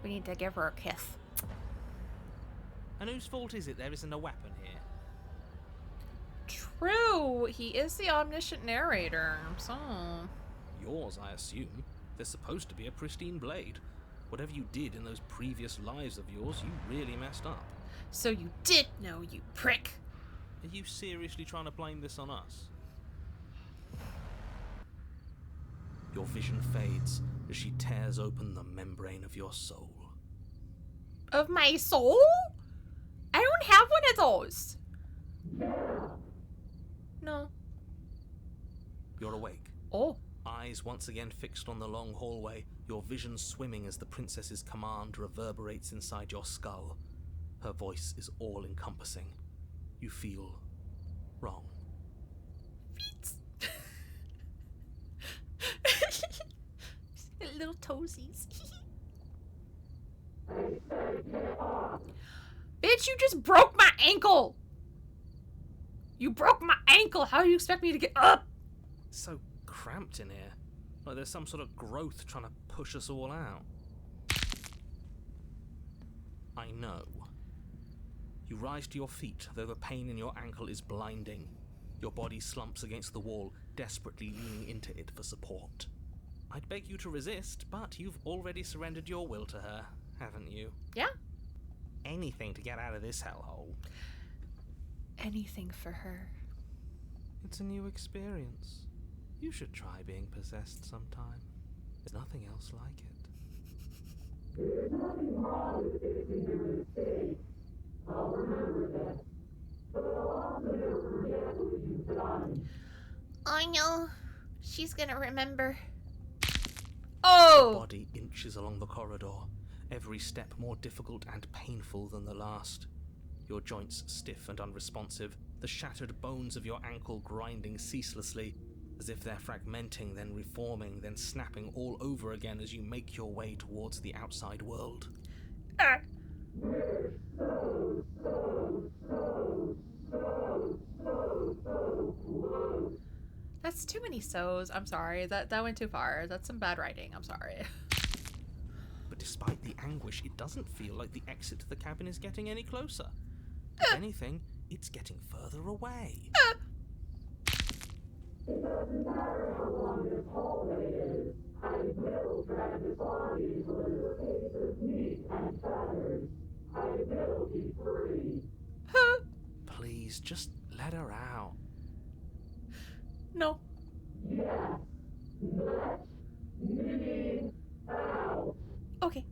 We need to give her a kiss. And whose fault is it there isn't a weapon here? True, he is the omniscient narrator, so... Yours, I assume. There's supposed to be a pristine blade. Whatever you did in those previous lives of yours, you really messed up. So you did know, you prick! Are you seriously trying to blame this on us? Your vision fades as she tears open the membrane of your soul. Of my soul? I don't have one of those! No. You're awake. Oh. Eyes once again fixed on the long hallway, your vision swimming as the princess's command reverberates inside your skull. Her voice is all-encompassing. You feel wrong. Feet. Little toesies. Bitch, you just broke my ankle! You broke my ankle! How do you expect me to get up? It's so cramped in here. Like there's some sort of growth trying to push us all out. I know. You rise to your feet, though the pain in your ankle is blinding. Your body slumps against the wall, desperately leaning into it for support. I'd beg you to resist, but you've already surrendered your will to her, haven't you? Yeah. Anything to get out of this hellhole. Anything for her. It's a new experience. You should try being possessed sometime. There's nothing else like it. There's nothing wrong with fixing your mistake. I'll remember that. But I'll also never forget what you've done. I know. She's gonna remember. Your Oh! body inches along the corridor, every step more difficult and painful than the last. Your joints stiff and unresponsive, the shattered bones of your ankle grinding ceaselessly, as if they're fragmenting, then reforming, then snapping all over again as you make your way towards the outside world. Ah. That's too many so's. I'm sorry. That went too far. That's some bad writing. I'm sorry. But despite the anguish, it doesn't feel like the exit to the cabin is getting any closer. If anything, it's getting further away. It doesn't matter how long this hallway is. I will drag this body into a little case of meat and feathers. I will be free. Please, just let her out. No. Yes. Let me out. Okay.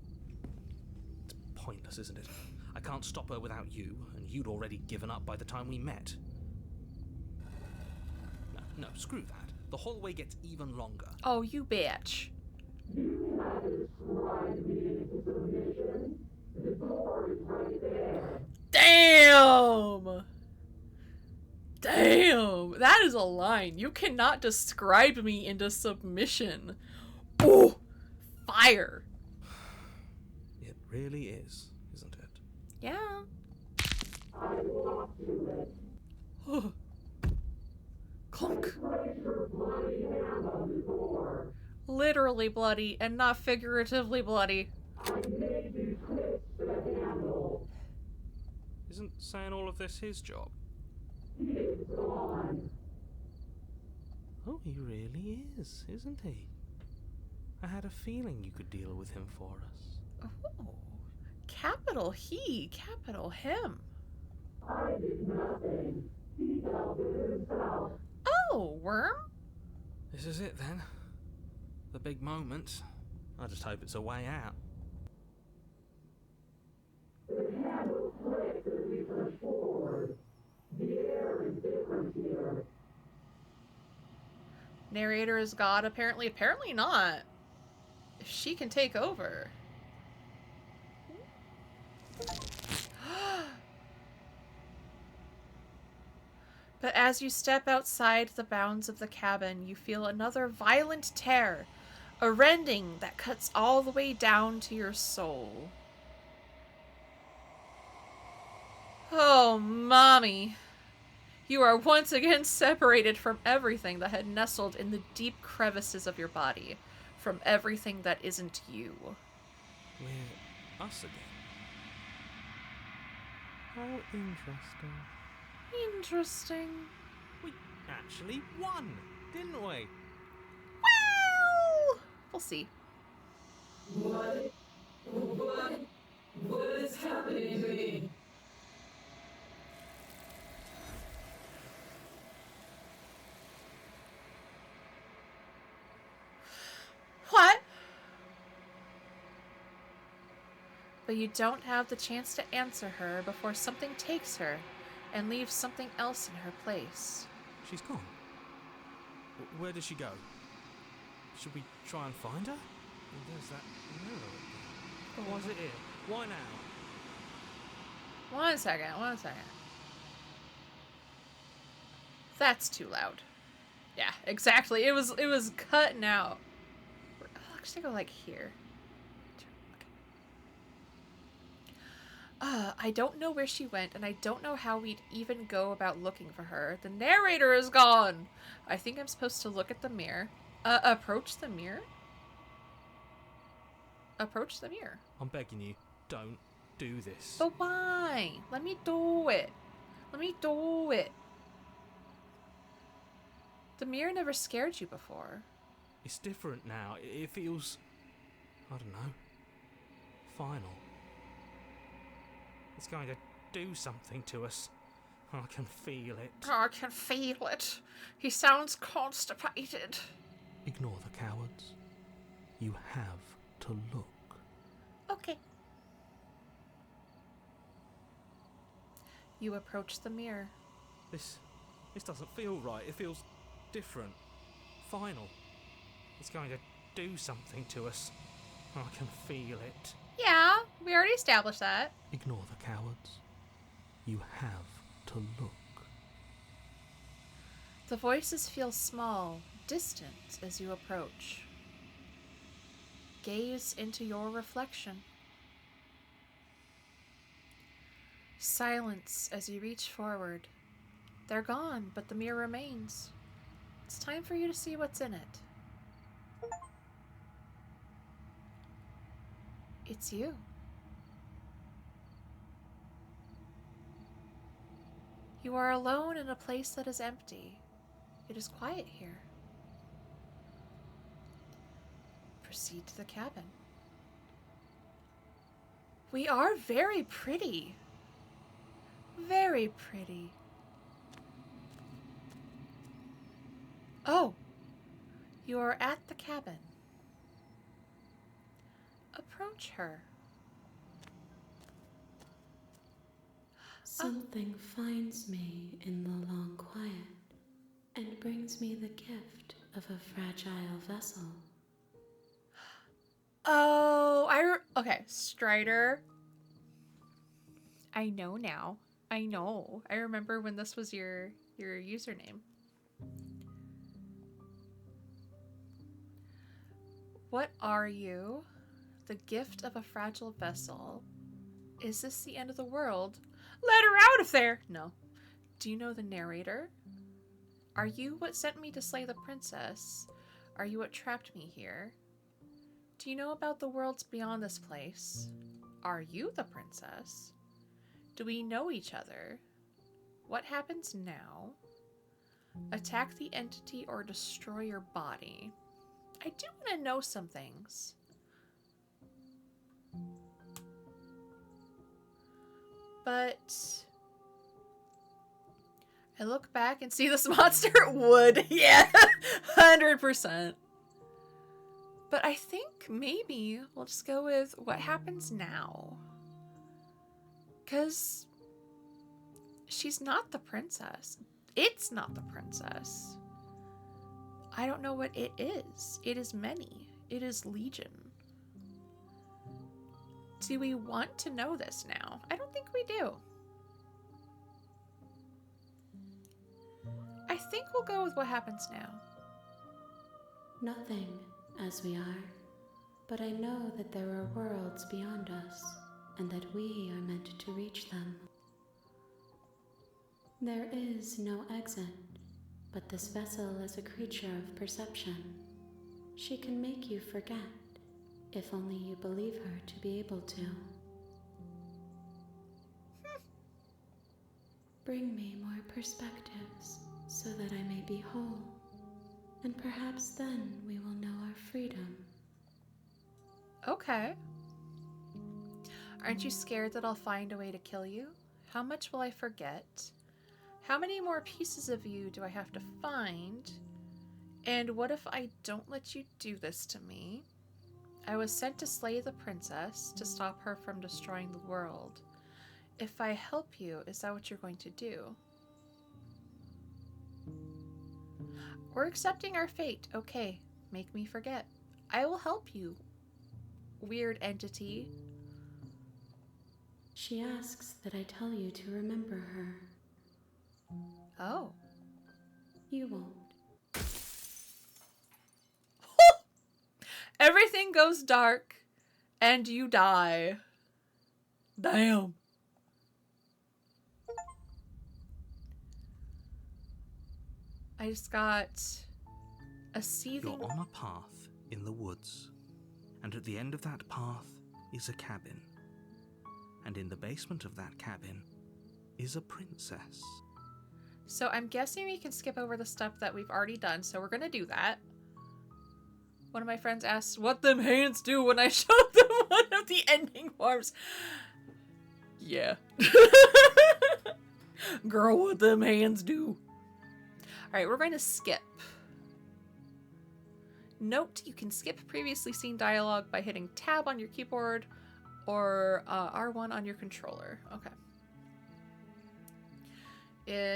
It's pointless, isn't it? I can't stop her without you, and you'd already given up by the time we met. No, screw that. The hallway gets even longer. Oh, you bitch. You haven't described me into submission. The door is right there. Damn! Damn! That is a line. You cannot describe me into submission. Ooh! Fire! It really is, isn't it? Yeah. I walk to it. Clunk. Place your bloody hand on the door. Literally bloody and not figuratively bloody. I made you twist the handle. Isn't saying all of this his job? It's gone. Oh, he really is, isn't he? I had a feeling you could deal with him for us. Oh. Capital he, capital him. I did nothing. He dealt with himself. Oh, worm? This is it then. The big moment. I just hope it's a way out. The handle clicks as we push forward. The air is different here. Narrator is God, apparently not. If she can take over. But as you step outside the bounds of the cabin, you feel another violent tear, a rending that cuts all the way down to your soul. Oh, Mommy. You are once again separated from everything that had nestled in the deep crevices of your body. From everything that isn't you. We're us again. How interesting. Interesting. We actually won, didn't we? Well, we'll see. What is happening to me? What? But you don't have the chance to answer her before something takes her and leaves something else in her place. She's gone. Where did she go? Should we try and find her? There's that mirror again. Why is it here? Why now? One second. That's too loud. Yeah, exactly. It was cutting out. I'll actually go like here. I don't know where she went, and I don't know how we'd even go about looking for her. The narrator is gone! I think I'm supposed to look at the mirror. Approach the mirror? Approach the mirror. I'm begging you, don't do this. But why? Let me do it. The mirror never scared you before. It's different now. It feels, I don't know, final. It's going to do something to us. I can feel it. I can feel it. He sounds constipated. Ignore the cowards. You have to look. Okay. You approach the mirror. This doesn't feel right. It feels different. Final. It's going to do something to us. I can feel it. Yeah, we already established that. Ignore the cowards. You have to look. The voices feel small, distant as you approach. Gaze into your reflection. Silence as you reach forward. They're gone, but the mirror remains. It's time for you to see what's in it. It's you. You are alone in a place that is empty. It is quiet here. Proceed to the cabin. We are very pretty. Very pretty. Oh, you are at the cabin. Approach her. Something finds me in the long quiet and brings me the gift of a fragile vessel. Oh, okay, Strider. I know now. I know. I remember when this was your username. What are you? The gift of a fragile vessel. Is this the end of the world? Let her out of there! No. Do you know the narrator? Are you what sent me to slay the princess? Are you what trapped me here? Do you know about the worlds beyond this place? Are you the princess? Do we know each other? What happens now? Attack the entity or destroy your body. I do want to know some things. But I look back and see this monster would. Yeah, 100%. But I think maybe we'll just go with what happens now. Because she's not the princess. It's not the princess. I don't know what it is. It is many. It is legion. Do we want to know this now? I don't think we do. I think we'll go with what happens now. Nothing as we are, but I know that there are worlds beyond us, and that we are meant to reach them. There is no exit, but this vessel is a creature of perception. She can make you forget, if only you believe her to be able to. Bring me more perspectives, so that I may be whole, and perhaps then we will know our freedom. Okay. Aren't you scared that I'll find a way to kill you? How much will I forget? How many more pieces of you do I have to find? And what if I don't let you do this to me? I was sent to slay the princess, to stop her from destroying the world. If I help you, is that what you're going to do? We're accepting our fate. Okay, make me forget. I will help you, weird entity. She asks that I tell you to remember her. Oh. You won't. Everything goes dark, and you die. Damn. I just got a seething... You're on a path in the woods, and at the end of that path is a cabin. And in the basement of that cabin is a princess. So I'm guessing we can skip over the stuff that we've already done, so we're gonna do that. One of my friends asked what them hands do when I showed them one of the ending forms. Yeah. Girl, what them hands do. Alright, we're going to skip. Note, you can skip previously seen dialogue by hitting tab on your keyboard or R1 on your controller. Okay.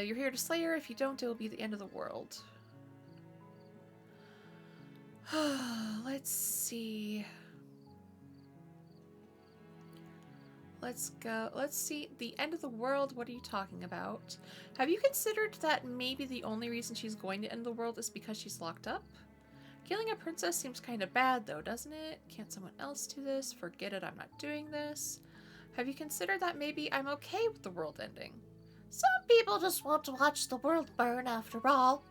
You're here to slay her. If you don't, it will be the end of the world. Let's see. Let's go. Let's see. The end of the world, what are you talking about? Have you considered that maybe the only reason she's going to end the world is because she's locked up? Killing a princess seems kind of bad though, doesn't it? Can't someone else do this? Forget it, I'm not doing this. Have you considered that maybe I'm okay with the world ending? Some people just want to watch the world burn after all.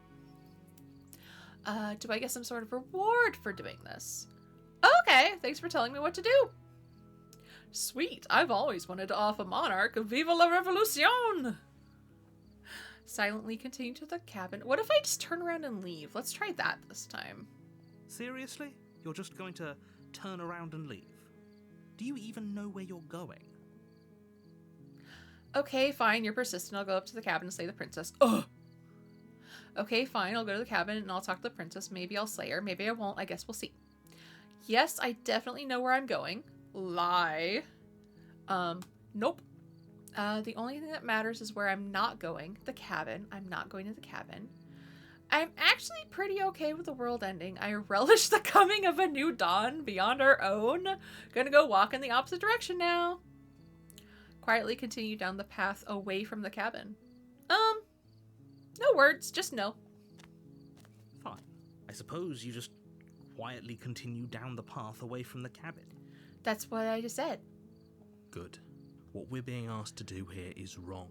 Do I get some sort of reward for doing this? Okay, thanks for telling me what to do. Sweet, I've always wanted to off a monarch. Viva la revolution! Silently continue to the cabin. What if I just turn around and leave? Let's try that this time. Seriously? You're just going to turn around and leave? Do you even know where you're going? Okay, fine, you're persistent. I'll go up to the cabin and slay the princess. Ugh! Okay, fine, I'll go to the cabin and I'll talk to the princess. Maybe I'll slay her, maybe I won't. I guess we'll see. Yes, I definitely know where I'm going. Lie. Nope. The only thing that matters is where I'm not going. The cabin. I'm not going to the cabin. I'm actually pretty okay with the world ending. I relish the coming of a new dawn beyond our own. Gonna go walk in the opposite direction now. Quietly continue down the path away from the cabin. No words, just no. Fine. I suppose you just quietly continue down the path away from the cabin. That's what I just said. Good. What we're being asked to do here is wrong.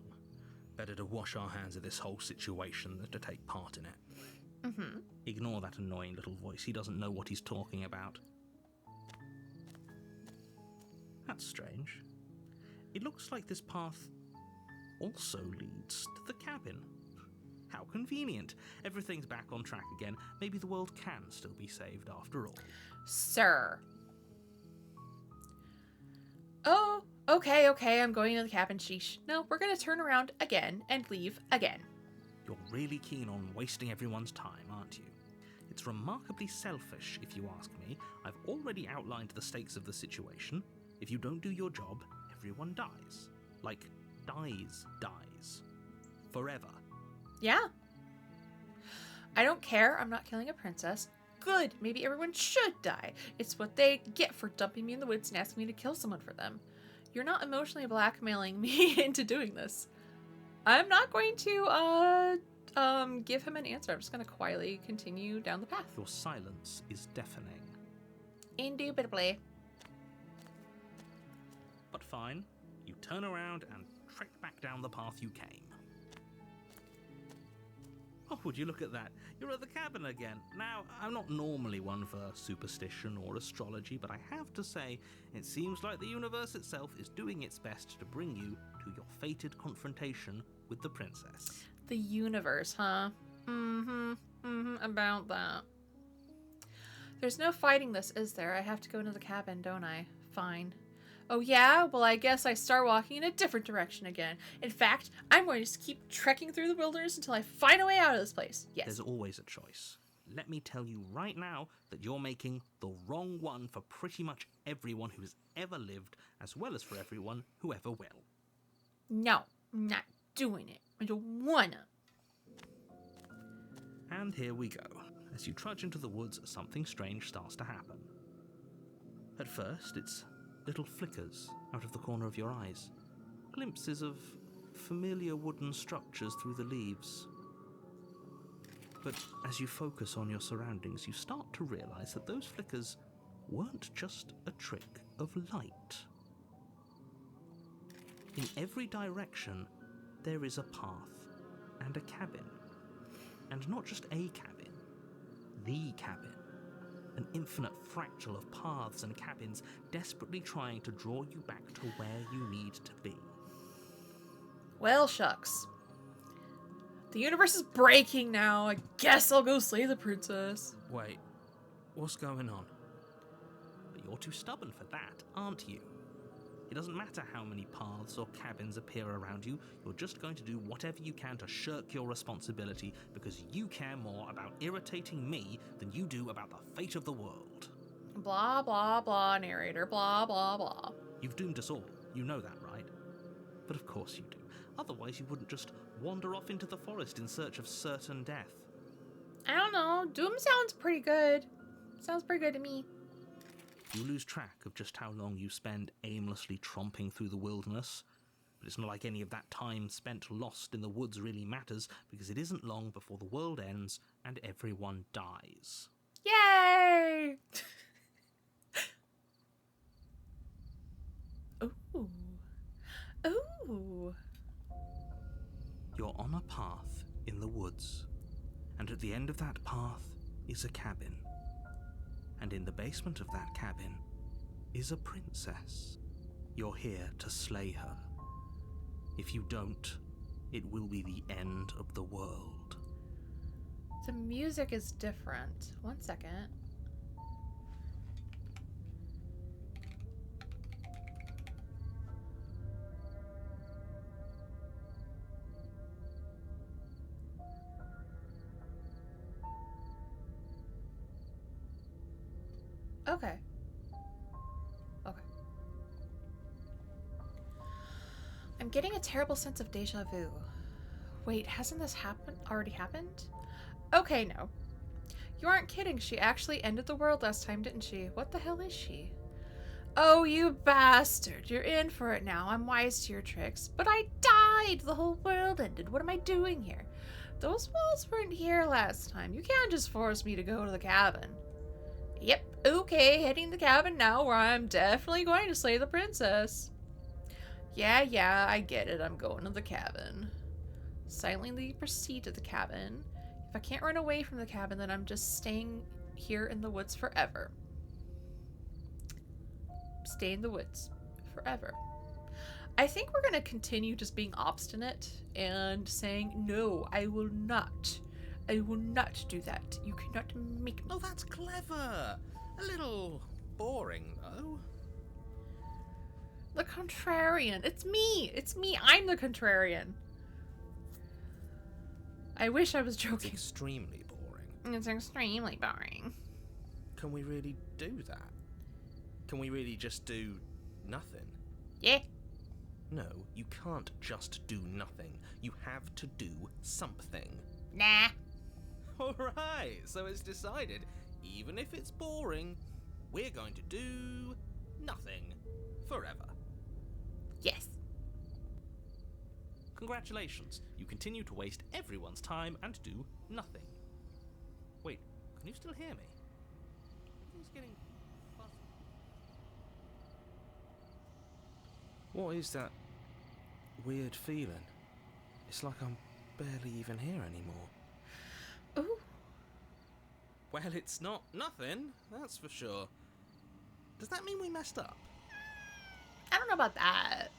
Better to wash our hands of this whole situation than to take part in it. Mm-hmm. Ignore that annoying little voice. He doesn't know what he's talking about. That's strange. It looks like this path also leads to the cabin. How convenient. Everything's back on track again. Maybe the world can still be saved after all. Sir. Oh, okay, I'm going to the cabin, sheesh. No, we're gonna turn around again and leave again. You're really keen on wasting everyone's time, aren't you? It's remarkably selfish, if you ask me. I've already outlined the stakes of the situation. If you don't do your job, everyone dies. Like, dies. Forever. Yeah. I don't care. I'm not killing a princess. Good. Maybe everyone should die. It's what they get for dumping me in the woods and asking me to kill someone for them. You're not emotionally blackmailing me into doing this. I'm not going to, give him an answer. I'm just going to quietly continue down the path. Your silence is deafening. Indubitably. But fine. You turn around and trek back down the path you came. Oh, would you look at that? You're at the cabin again. Now, I'm not normally one for superstition or astrology, but I have to say, it seems like the universe itself is doing its best to bring you to your fated confrontation with the princess. The universe, huh? About that. There's no fighting this, is there? I have to go into the cabin, don't I? Fine. Oh yeah? Well, I guess I start walking in a different direction again. In fact, I'm going to keep trekking through the wilderness until I find a way out of this place. Yes. There's always a choice. Let me tell you right now that you're making the wrong one for pretty much everyone who has ever lived, as well as for everyone who ever will. No, I'm not doing it. I don't wanna. And here we go. As you trudge into the woods, something strange starts to happen. At first, it's little flickers out of the corner of your eyes, glimpses of familiar wooden structures through the leaves. But as you focus on your surroundings, you start to realize that those flickers weren't just a trick of light. In every direction, there is a path and a cabin. And not just a cabin, the cabin. An infinite fractal of paths and cabins desperately trying to draw you back to where you need to be. Well, shucks. The universe is breaking now. I guess I'll go slay the princess. Wait, what's going on? But you're too stubborn for that, aren't you? It doesn't matter how many paths or cabins appear around you, you're just going to do whatever you can to shirk your responsibility because you care more about irritating me than you do about the fate of the world. Blah, blah, blah, narrator. Blah, blah, blah. You've doomed us all, you know that, right? But of course you do. Otherwise you wouldn't just wander off into the forest in search of certain death. I don't know. Doom sounds pretty good. Sounds pretty good to me. You lose track of just how long you spend aimlessly tromping through the wilderness. But it's not like any of that time spent lost in the woods really matters, because it isn't long before the world ends and everyone dies. Yay! Ooh. Ooh. You're on a path in the woods, and at the end of that path is a cabin. And in the basement of that cabin is a princess. You're here to slay her. If you don't, it will be the end of the world. The music is different. 1 second. Okay. Okay. I'm getting a terrible sense of deja vu. Wait, hasn't this already happened? Okay, no. You aren't kidding. She actually ended the world last time, didn't she? What the hell is she? Oh, you bastard. You're in for it now. I'm wise to your tricks. But I died. The whole world ended. What am I doing here? Those walls weren't here last time. You can't just force me to go to the cabin. Yep, okay, heading to the cabin now where I'm definitely going to slay the princess. Yeah, I get it. I'm going to the cabin. Silently proceed to the cabin. If I can't run away from the cabin, then I'm just staying here in the woods forever. Stay in the woods forever. I think we're going to continue just being obstinate and saying, no, I will not. I will not do that. You cannot make me. Oh, that's clever. A little boring, though. The contrarian. It's me. It's me. I'm the contrarian. I wish I was It's joking. extremely boring. It's extremely boring. Can we really do that? Can we really just do nothing? Yeah. No, you can't just do nothing. You have to do something. Nah. Alright, so it's decided. Even if it's boring, we're going to do nothing forever. Yes. Congratulations, you continue to waste everyone's time and do nothing. Wait, can you still hear me? Everything's getting fuzzy. What is that weird feeling? It's like I'm barely even here anymore. Ooh. Well, it's not nothing, that's for sure. Does that mean we messed up? I don't know about that.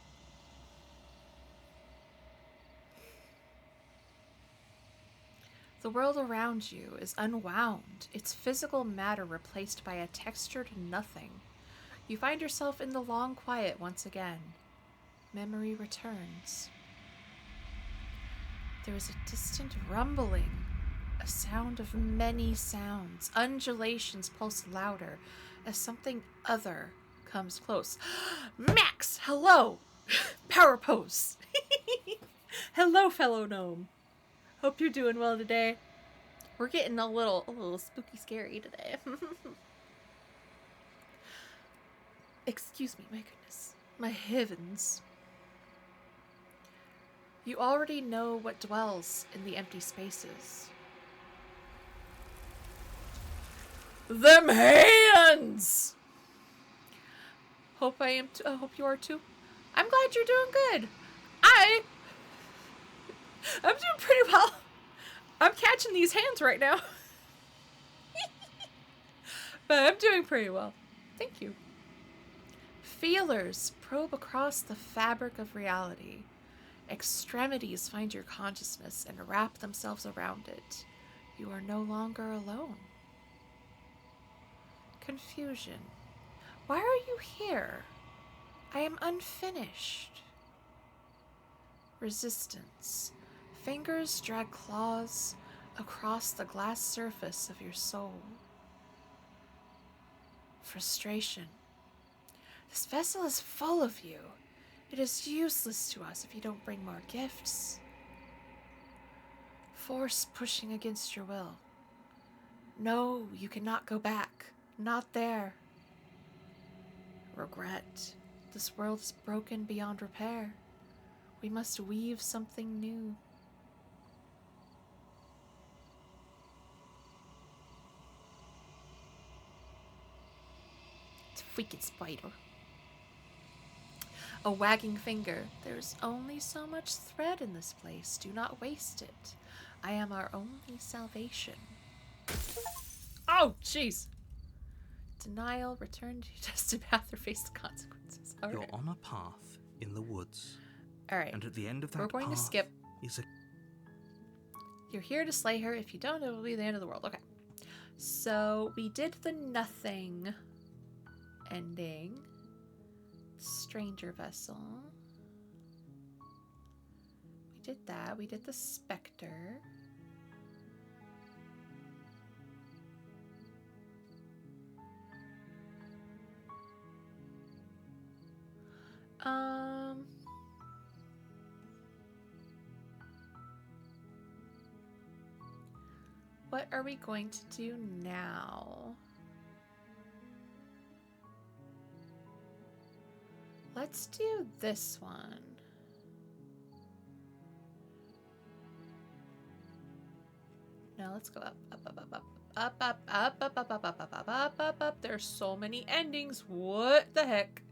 The world around you is unwound, its physical matter replaced by a textured nothing. You find yourself in the long quiet once again. Memory returns. There is a distant rumbling, a sound of many sounds. Undulations pulse louder as something other comes close. Max, hello! Power pose! Hello, fellow gnome. Hope you're doing well today. We're getting a little spooky scary today. Excuse me, my goodness. My heavens. You already know what dwells in the empty spaces. Them hands! Hope hope you are too. I'm glad you're doing good. I'm doing pretty well. I'm catching these hands right now. But I'm doing pretty well. Thank you. Feelers probe across the fabric of reality. Extremities find your consciousness and wrap themselves around it. You are no longer alone. Confusion. Why are you here? I am unfinished. Resistance. Fingers drag claws across the glass surface of your soul. Frustration. This vessel is full of you. It is useless to us if you don't bring more gifts. Force pushing against your will. No, you cannot go back. Not there. Regret. This world is broken beyond repair. We must weave something new. It's a freaking spider. A wagging finger. There's only so much thread in this place. Do not waste it. I am our only salvation. Oh, jeez. Denial. Return to your destined path or face the consequences. All You're right. on a path in the woods, All right. and at the end of that We're going to path skip. is a You're here to slay her. If you don't, it will be the end of the world. Okay. So we did the nothing ending. Stranger vessel. We did that. We did the specter. What are we going to do now? Let's do this one. No, let's go up, up, up, up, up, up, up, up, up, up, up, up, up, up, up, up, up. There's so many endings. What the heck?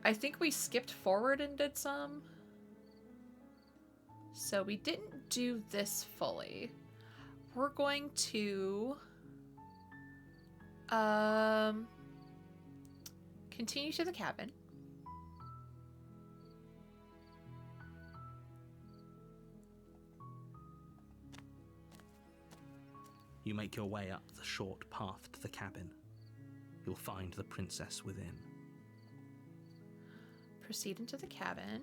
I think we skipped forward and did some. So we didn't do this fully. We're going to continue to the cabin. You make your way up the short path to the cabin. You'll find the princess within. Proceed into the cabin.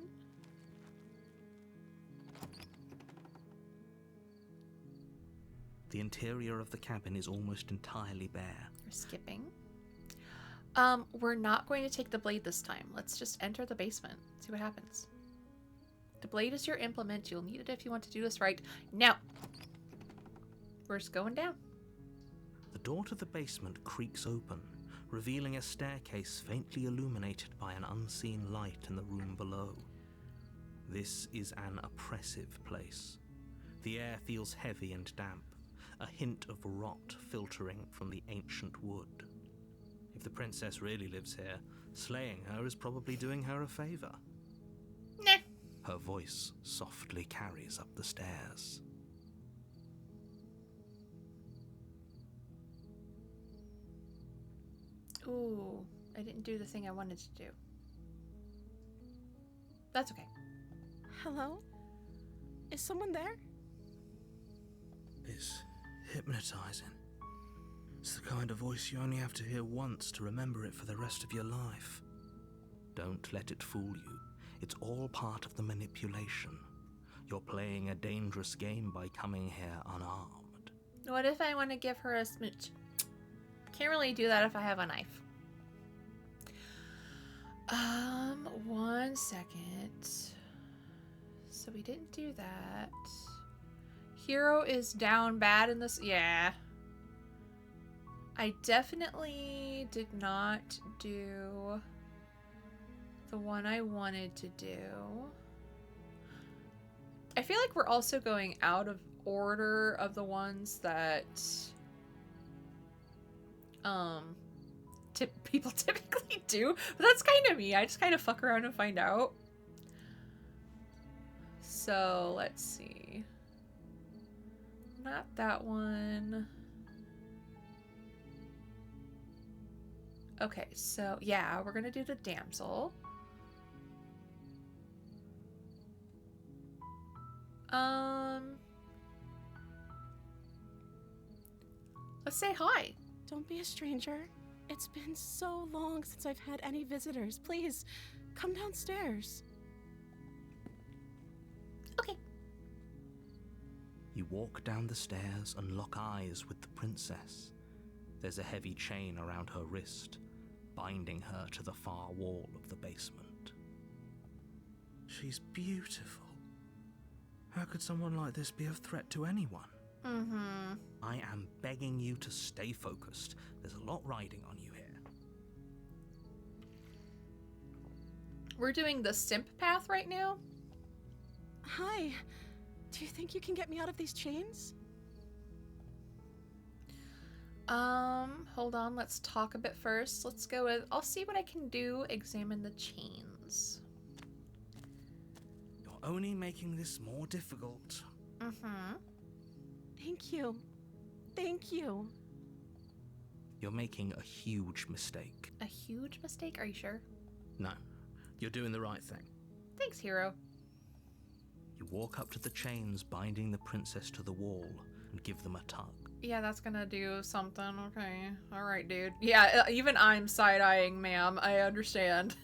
The interior of the cabin is almost entirely bare. We're skipping. We're not going to take the blade this time. Let's just enter the basement. See what happens. The blade is your implement. You'll need it if you want to do this right. Now, we're just going down. The door to the basement creaks open, revealing a staircase faintly illuminated by an unseen light in the room below. This is an oppressive place. The air feels heavy and damp, a hint of rot filtering from the ancient wood. If the princess really lives here, slaying her is probably doing her a favor. Nah. Her voice softly carries up the stairs. Ooh, I didn't do the thing I wanted to do. That's okay. Hello? Is someone there? It's hypnotizing. It's the kind of voice you only have to hear once to remember it for the rest of your life. Don't let it fool you. It's all part of the manipulation. You're playing a dangerous game by coming here unarmed. What if I want to give her a smooch? Can't really do that if I have a knife. 1 second. So we didn't do that. Hero is down bad in this. Yeah. I definitely did not do the one I wanted to do. I feel like we're also going out of order of the ones that people typically do, but that's kind of me. I just kind of fuck around and find out. So let's see. Not that one. Okay, so yeah, we're gonna do the damsel. Let's say hi. Don't be a stranger. It's been so long since I've had any visitors. Please, come downstairs. Okay. You walk down the stairs and lock eyes with the princess. There's a heavy chain around her wrist, binding her to the far wall of the basement. She's beautiful. How could someone like this be a threat to anyone? Mm-hmm. I am begging you to stay focused. There's a lot riding on you here. We're doing the simp path right now. Hi. Do you think you can get me out of these chains? Hold on, let's talk a bit first. Let's go with, I'll see what I can do, examine the chains. You're only making this more difficult. Mm-hmm. Thank you. Thank you. You're making a huge mistake. A huge mistake? Are you sure? No, you're doing the right thing. Thanks, hero. You walk up to the chains binding the princess to the wall and give them a tug. Yeah, that's gonna do something. Okay. Alright, dude. Yeah, even I'm side-eyeing, ma'am. I understand.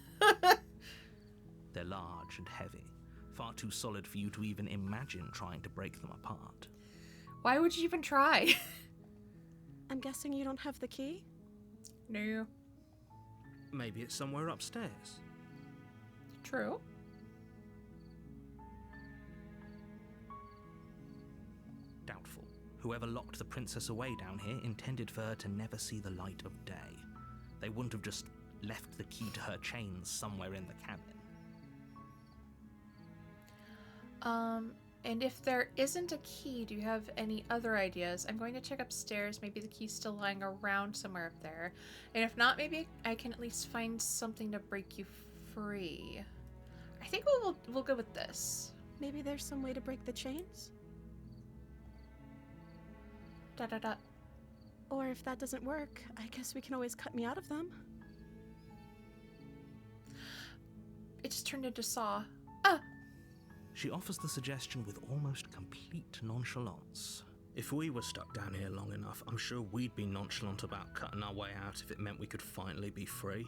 They're large and heavy, far too solid for you to even imagine trying to break them apart. Why would you even try? I'm guessing you don't have the key? No. Maybe it's somewhere upstairs. True. Doubtful. Whoever locked the princess away down here intended for her to never see the light of day. They wouldn't have just left the key to her chains somewhere in the cabin. And if there isn't a key, do you have any other ideas? I'm going to check upstairs. Maybe the key's still lying around somewhere up there. And if not, maybe I can at least find something to break you free. I think we'll go with this. Maybe there's some way to break the chains? Da da da. Or if that doesn't work, I guess we can always cut me out of them. It just turned into Saw. Ah! She offers the suggestion with almost complete nonchalance. If we were stuck down here long enough, I'm sure we'd be nonchalant about cutting our way out if it meant we could finally be free.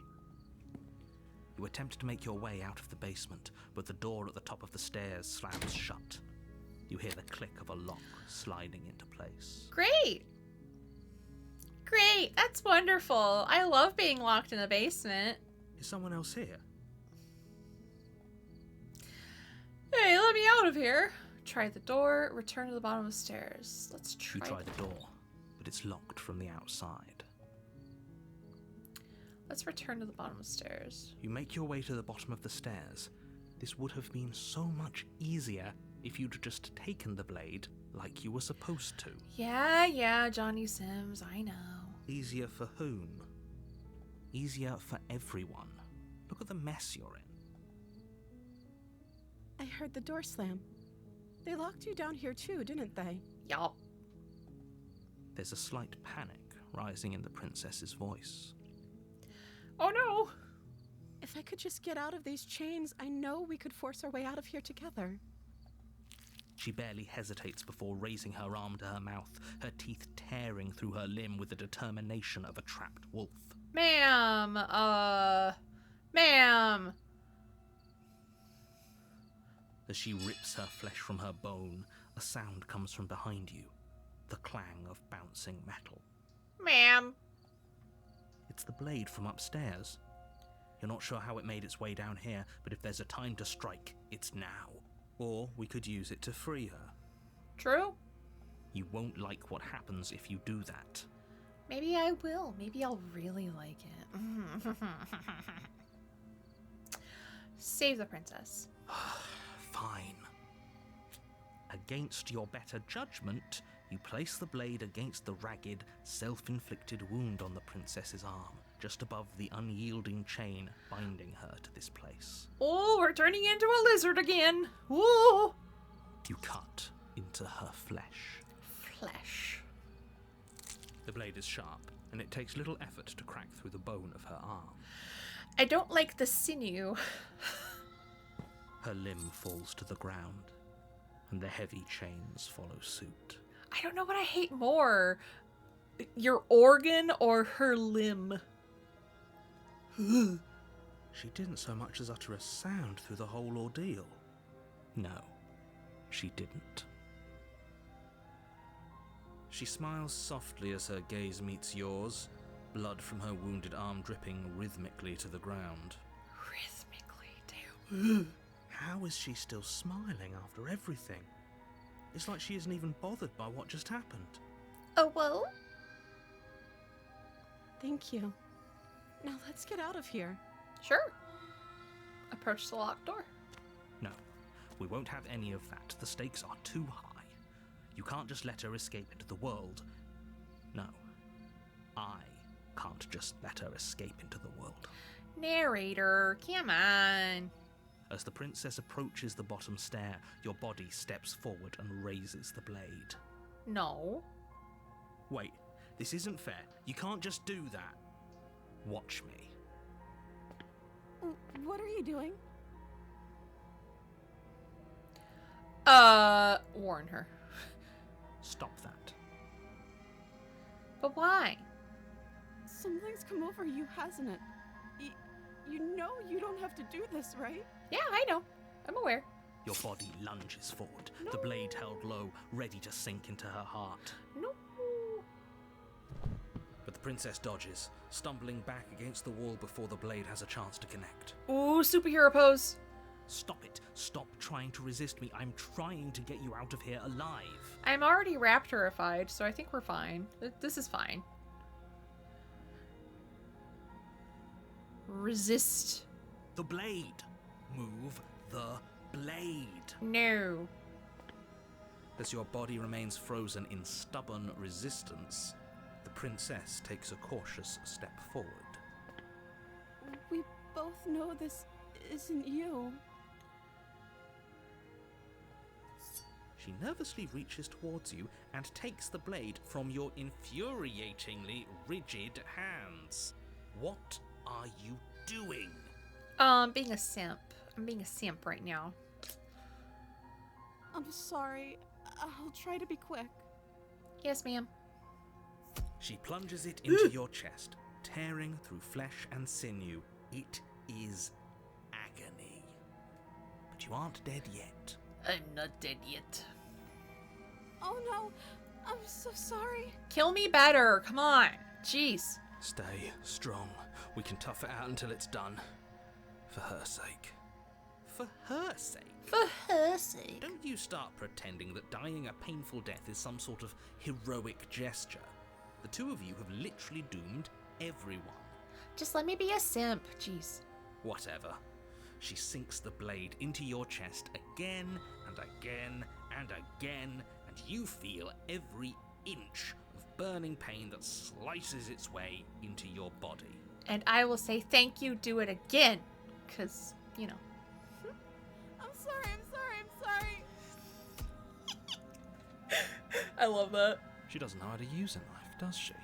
You attempt to make your way out of the basement, but the door at the top of the stairs slams shut. You hear the click of a lock sliding into place. Great! Great! That's wonderful. I love being locked in the basement. Is someone else here? Hey, let me out of here. Try the door, return to the bottom of the stairs. Let's try. You try the door, but it's locked from the outside. Let's return to the bottom of the stairs. You make your way to the bottom of the stairs. This would have been so much easier if you'd just taken the blade like you were supposed to. Yeah, Johnny Sims, I know. Easier for whom? Easier for everyone. Look at the mess you're in. I heard the door slam. They locked you down here too, didn't they? Yup. There's a slight panic rising in the princess's voice. Oh no! If I could just get out of these chains, I know we could force our way out of here together. She barely hesitates before raising her arm to her mouth, her teeth tearing through her limb with the determination of a trapped wolf. Ma'am, ma'am. As she rips her flesh from her bone, a sound comes from behind you, the clang of bouncing metal. Ma'am. It's the blade from upstairs. You're not sure how it made its way down here, but if there's a time to strike, it's now. Or we could use it to free her. True. You won't like what happens if you do that. Maybe I will. Maybe I'll really like it. Save the princess. Fine. Against your better judgment, you place the blade against the ragged, self-inflicted wound on the princess's arm, just above the unyielding chain binding her to this place. Oh, we're turning into a lizard again. Ooh. You cut into her flesh. Flesh. The blade is sharp, and it takes little effort to crack through the bone of her arm. I don't like the sinew. Her limb falls to the ground, and the heavy chains follow suit. I don't know what I hate more. Your organ or her limb? She didn't so much as utter a sound through the whole ordeal. No, she didn't. She smiles softly as her gaze meets yours, blood from her wounded arm dripping rhythmically to the ground. Rhythmically, damn. How is she still smiling after everything? It's like she isn't even bothered by what just happened. Oh, well? Thank you. Now let's get out of here. Sure. Approach the locked door. No, we won't have any of that. The stakes are too high. You can't just let her escape into the world. No, I can't just let her escape into the world. Narrator, come on. As the princess approaches the bottom stair, your body steps forward and raises the blade. No. Wait, this isn't fair. You can't just do that. Watch me. What are you doing? Warn her. Stop that. But why? Something's come over you, hasn't it? You know you don't have to do this, right? Yeah, I know. I'm aware. Your body lunges forward, the blade held low, ready to sink into her heart. No. But the princess dodges, stumbling back against the wall before the blade has a chance to connect. Ooh, superhero pose. Stop it. Stop trying to resist me. I'm trying to get you out of here alive. I'm already raptorified, so I think we're fine. This is fine. Resist. The blade. Move the blade. No. As your body remains frozen in stubborn resistance, the princess takes a cautious step forward. We both know this isn't you. She nervously reaches towards you and takes the blade from your infuriatingly rigid hands. What are you doing? Being a simp. I'm being a simp right now. I'm sorry. I'll try to be quick. Yes, ma'am. She plunges it into your chest, tearing through flesh and sinew. It is agony. But you aren't dead yet. I'm not dead yet. Oh no, I'm so sorry. Kill me better. Come on. Jeez. Stay strong. We can tough it out until it's done. For her sake. For her sake? For her sake. Don't you start pretending that dying a painful death is some sort of heroic gesture. The two of you have literally doomed everyone. Just let me be a simp. Jeez. Whatever. She sinks the blade into your chest again and again and again, and you feel every inch of burning pain that slices its way into your body. And I will say thank you, do it again. Because, you know. I'm sorry. I love that. She doesn't know how to use a knife, does she?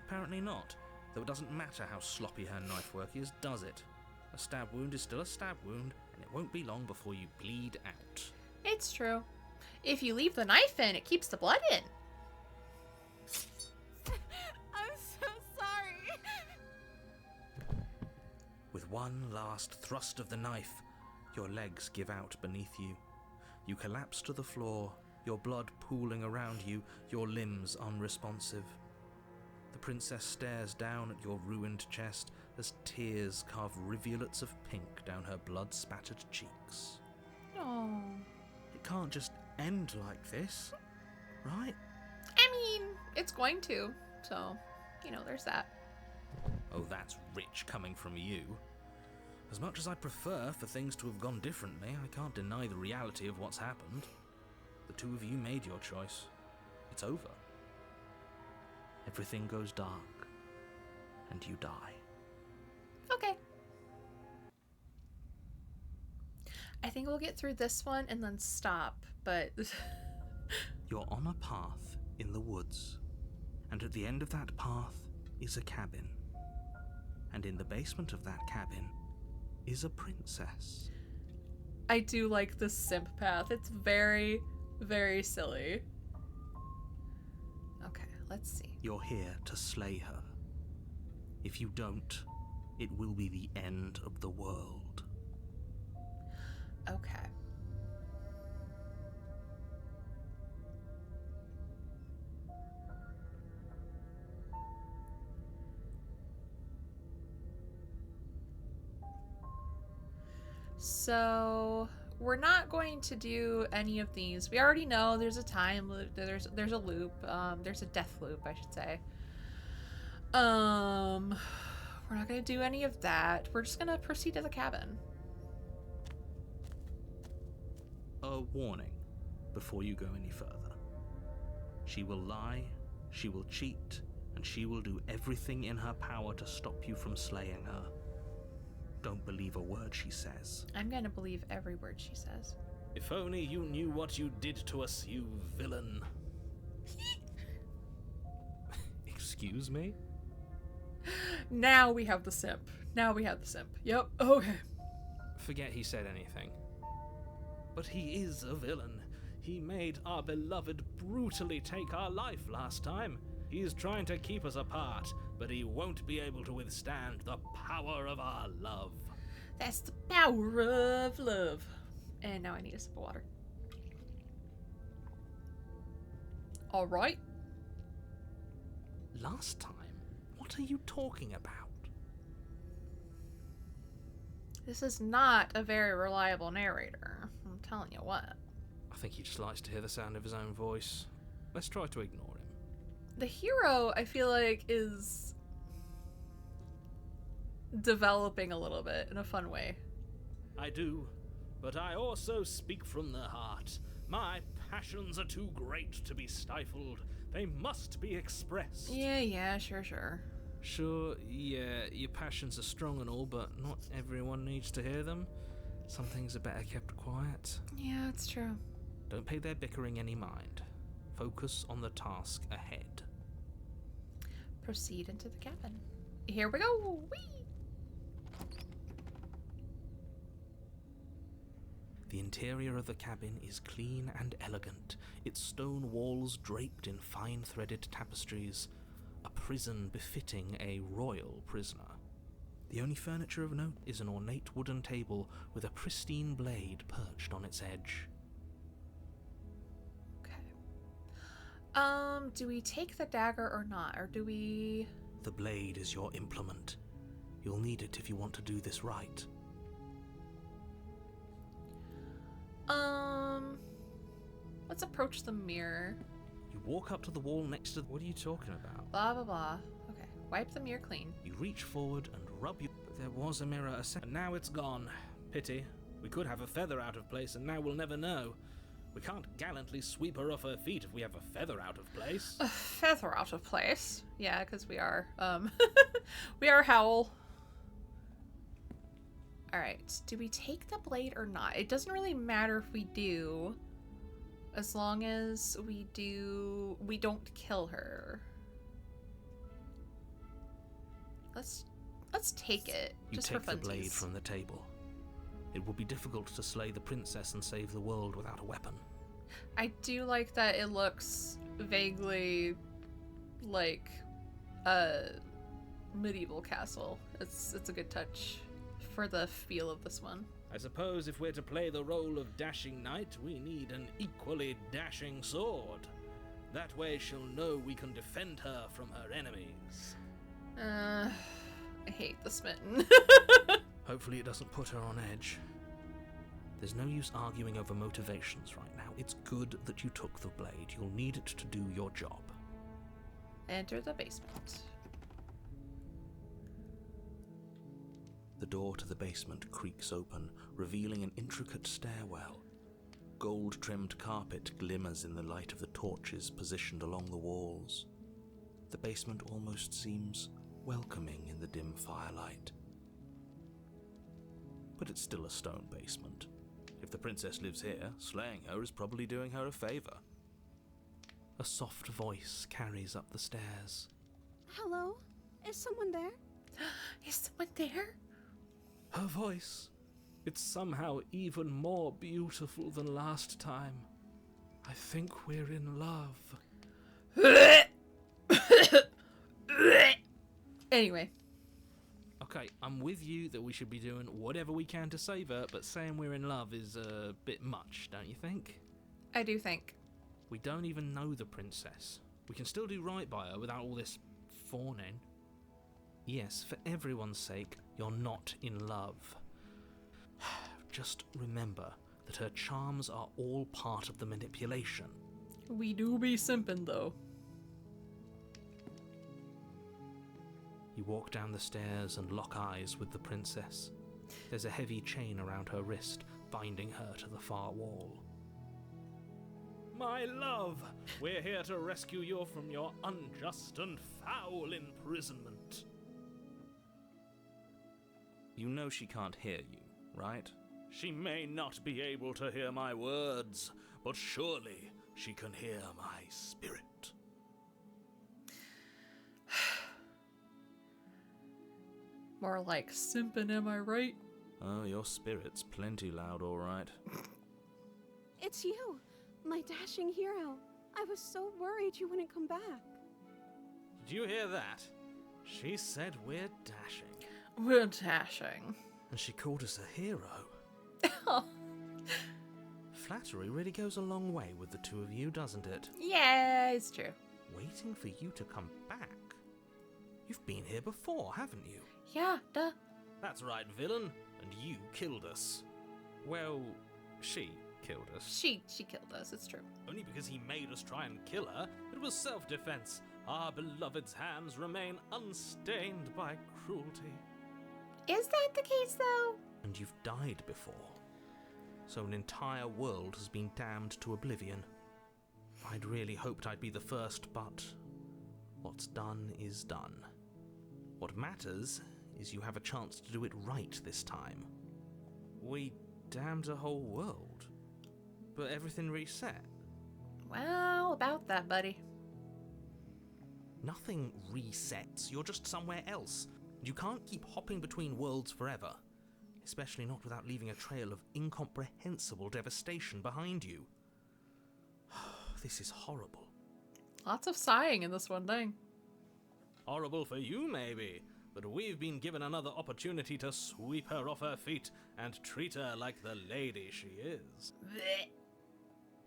Apparently not. Though it doesn't matter how sloppy her knife work is, does it? A stab wound is still a stab wound, and it won't be long before you bleed out. It's true. If you leave the knife in, it keeps the blood in. I'm so sorry. With one last thrust of the knife, your legs give out beneath you. You collapse to the floor, your blood pooling around you, your limbs unresponsive. The princess stares down at your ruined chest as tears carve rivulets of pink down her blood-spattered cheeks. Oh. It can't just end like this, right? I mean, it's going to. So, there's that. Oh, that's rich coming from you. As much as I prefer for things to have gone differently, I can't deny the reality of what's happened. The two of you made your choice. It's over. Everything goes dark, and you die. Okay. I think we'll get through this one and then stop, but... You're on a path in the woods, and at the end of that path is a cabin. And in the basement of that cabin is a princess. I do like the simp path. It's very, very silly. Okay, let's see. You're here to slay her. If you don't, it will be the end of the world. Okay. So we're not going to do any of these. We already know there's a time loop. There's a loop. There's a death loop, I should say. We're not going to do any of that. We're just going to proceed to the cabin. A warning before you go any further. She will lie, she will cheat, and she will do everything in her power to stop you from slaying her. Don't believe a word she says. I'm going to believe every word she says. If only you knew what you did to us, you villain. Excuse me? Now we have the simp. Yep, okay. Forget he said anything. But he is a villain. He made our beloved brutally take our life last time. He is trying to keep us apart, but he won't be able to withstand the power of our love. That's the power of love. And now I need a sip of water. Alright. Last time? What are you talking about? This is not a very reliable narrator. I'm telling you what. I think he just likes to hear the sound of his own voice. Let's try to ignore him. The hero, I feel like, is developing a little bit in a fun way. I do, but I also speak from the heart. My passions are too great to be stifled. They must be expressed. Yeah, sure. Sure, yeah, your passions are strong and all, but not everyone needs to hear them. Some things are better kept quiet. Yeah, it's true. Don't pay their bickering any mind. Focus on the task ahead. Proceed into the cabin. Here we go. Whee! The interior of the cabin is clean and elegant, its stone walls draped in fine-threaded tapestries, a prison befitting a royal prisoner. The only furniture of note is an ornate wooden table with a pristine blade perched on its edge. Okay. Do we take the dagger or not? Or do we... The blade is your implement. You'll need it if you want to do this right. Let's approach the mirror. You walk up to the wall next to... What are you talking about? Blah, blah, blah. Okay. Wipe the mirror clean. You reach forward and rub your... But there was a mirror a second... And now it's gone. Pity. We could have a feather out of place, and now we'll never know. We can't gallantly sweep her off her feet if we have a feather out of place. A feather out of place. Yeah, because we are, we are Howl. Alright, do we take the blade or not? It doesn't really matter if we do, as long as we don't kill her. Let's take it. You just take for the blade funsies. from the table. It would be difficult to slay the princess and save the world without a weapon. I do like that it looks vaguely like a medieval castle. It's a good touch for the feel of this one. I suppose if we're to play the role of dashing knight, we need an equally dashing sword. That way she'll know we can defend her from her enemies. I hate the smitten. Hopefully it doesn't put her on edge. There's no use arguing over motivations right now. It's good that you took the blade. You'll need it to do your job. Enter the basement. The door to the basement creaks open, revealing an intricate stairwell. Gold-trimmed carpet glimmers in the light of the torches positioned along the walls. The basement almost seems welcoming in the dim firelight. But it's still a stone basement. If the princess lives here, slaying her is probably doing her a favor. A soft voice carries up the stairs. Hello? Is someone there? Is someone there? Her voice. It's somehow even more beautiful than last time. I think we're in love. Anyway. Okay, I'm with you that we should be doing whatever we can to save her, but saying we're in love is a bit much, don't you think? I do think. We don't even know the princess. We can still do right by her without all this fawning. Yes, for everyone's sake, you're not in love. Just remember that her charms are all part of the manipulation. We do be simping, though. You walk down the stairs and lock eyes with the princess. There's a heavy chain around her wrist, binding her to the far wall. My love, we're here to rescue you from your unjust and foul imprisonment. You know she can't hear you, right? She may not be able to hear my words, but surely she can hear my spirit. More like simping, am I right? Oh, your spirit's plenty loud, all right. It's you, my dashing hero. I was so worried you wouldn't come back. Did you hear that? She said we're dashing. We're dashing. And she called us a hero. Flattery really goes a long way with the two of you, doesn't it? Yeah, it's true. Waiting for you to come back. You've been here before, haven't you? Yeah, duh. That's right, villain, and you killed us. Well, she killed us. She killed us, it's true. Only because he made us try and kill her. It was self-defense. Our beloved's hands remain unstained by cruelty. Is that the case, though? And you've died before. So an entire world has been damned to oblivion. I'd really hoped I'd be the first, but what's done is done. What matters is you have a chance to do it right this time. We damned a whole world, but everything reset. Well, about that, buddy. Nothing resets, you're just somewhere else. You can't keep hopping between worlds forever. Especially not without leaving a trail of incomprehensible devastation behind you. This is horrible. Lots of sighing in this one thing. Horrible for you, maybe, but we've been given another opportunity to sweep her off her feet and treat her like the lady she is.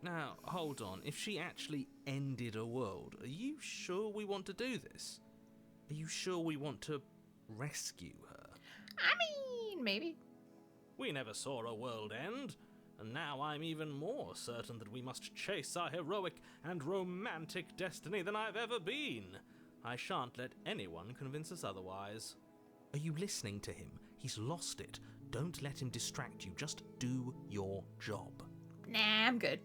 Now, hold on. If she actually ended a world, are you sure we want to do this? Are you sure we want to rescue her? I mean, maybe. We never saw a world end, and now I'm even more certain that we must chase our heroic and romantic destiny than I've ever been. I shan't let anyone convince us otherwise. Are you listening to him? He's lost it. Don't let him distract you. Just do your job. Nah, I'm good.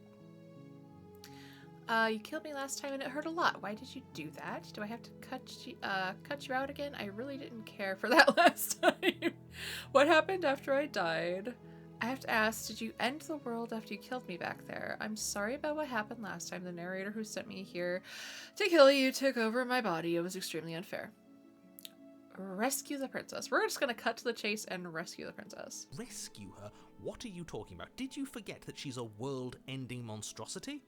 You killed me last time and it hurt a lot. Why did you do that? Do I have to cut you out again? I really didn't care for that last time. What happened after I died? I have to ask, did you end the world after you killed me back there? I'm sorry about what happened last time. The narrator who sent me here to kill you took over my body. It was extremely unfair. rescue the princess. We're just gonna cut to the chase and rescue the princess. Rescue her? What are you talking about? Did you forget that she's a world-ending monstrosity?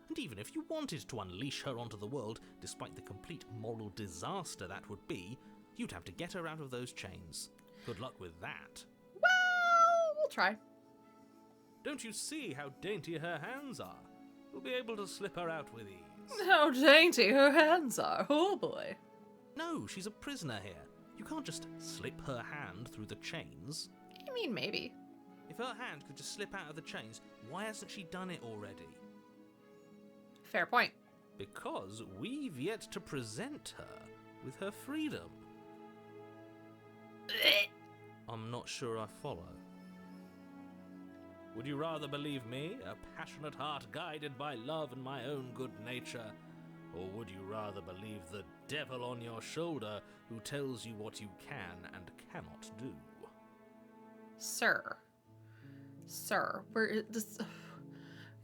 And even if you wanted to unleash her onto the world, despite the complete moral disaster that would be, you'd have to get her out of those chains. Good luck with that. Well, we'll try. Don't you see how dainty her hands are? We'll be able to slip her out with ease. How dainty her hands are. Oh boy. No, she's a prisoner here. You can't just slip her hand through the chains. I mean, maybe. If her hand could just slip out of the chains, why hasn't she done it already? Fair point. Because we've yet to present her with her freedom. I'm not sure I follow. Would you rather believe me, a passionate heart guided by love and my own good nature? Or would you rather believe the devil on your shoulder who tells you what you can and cannot do? Sir, we're this.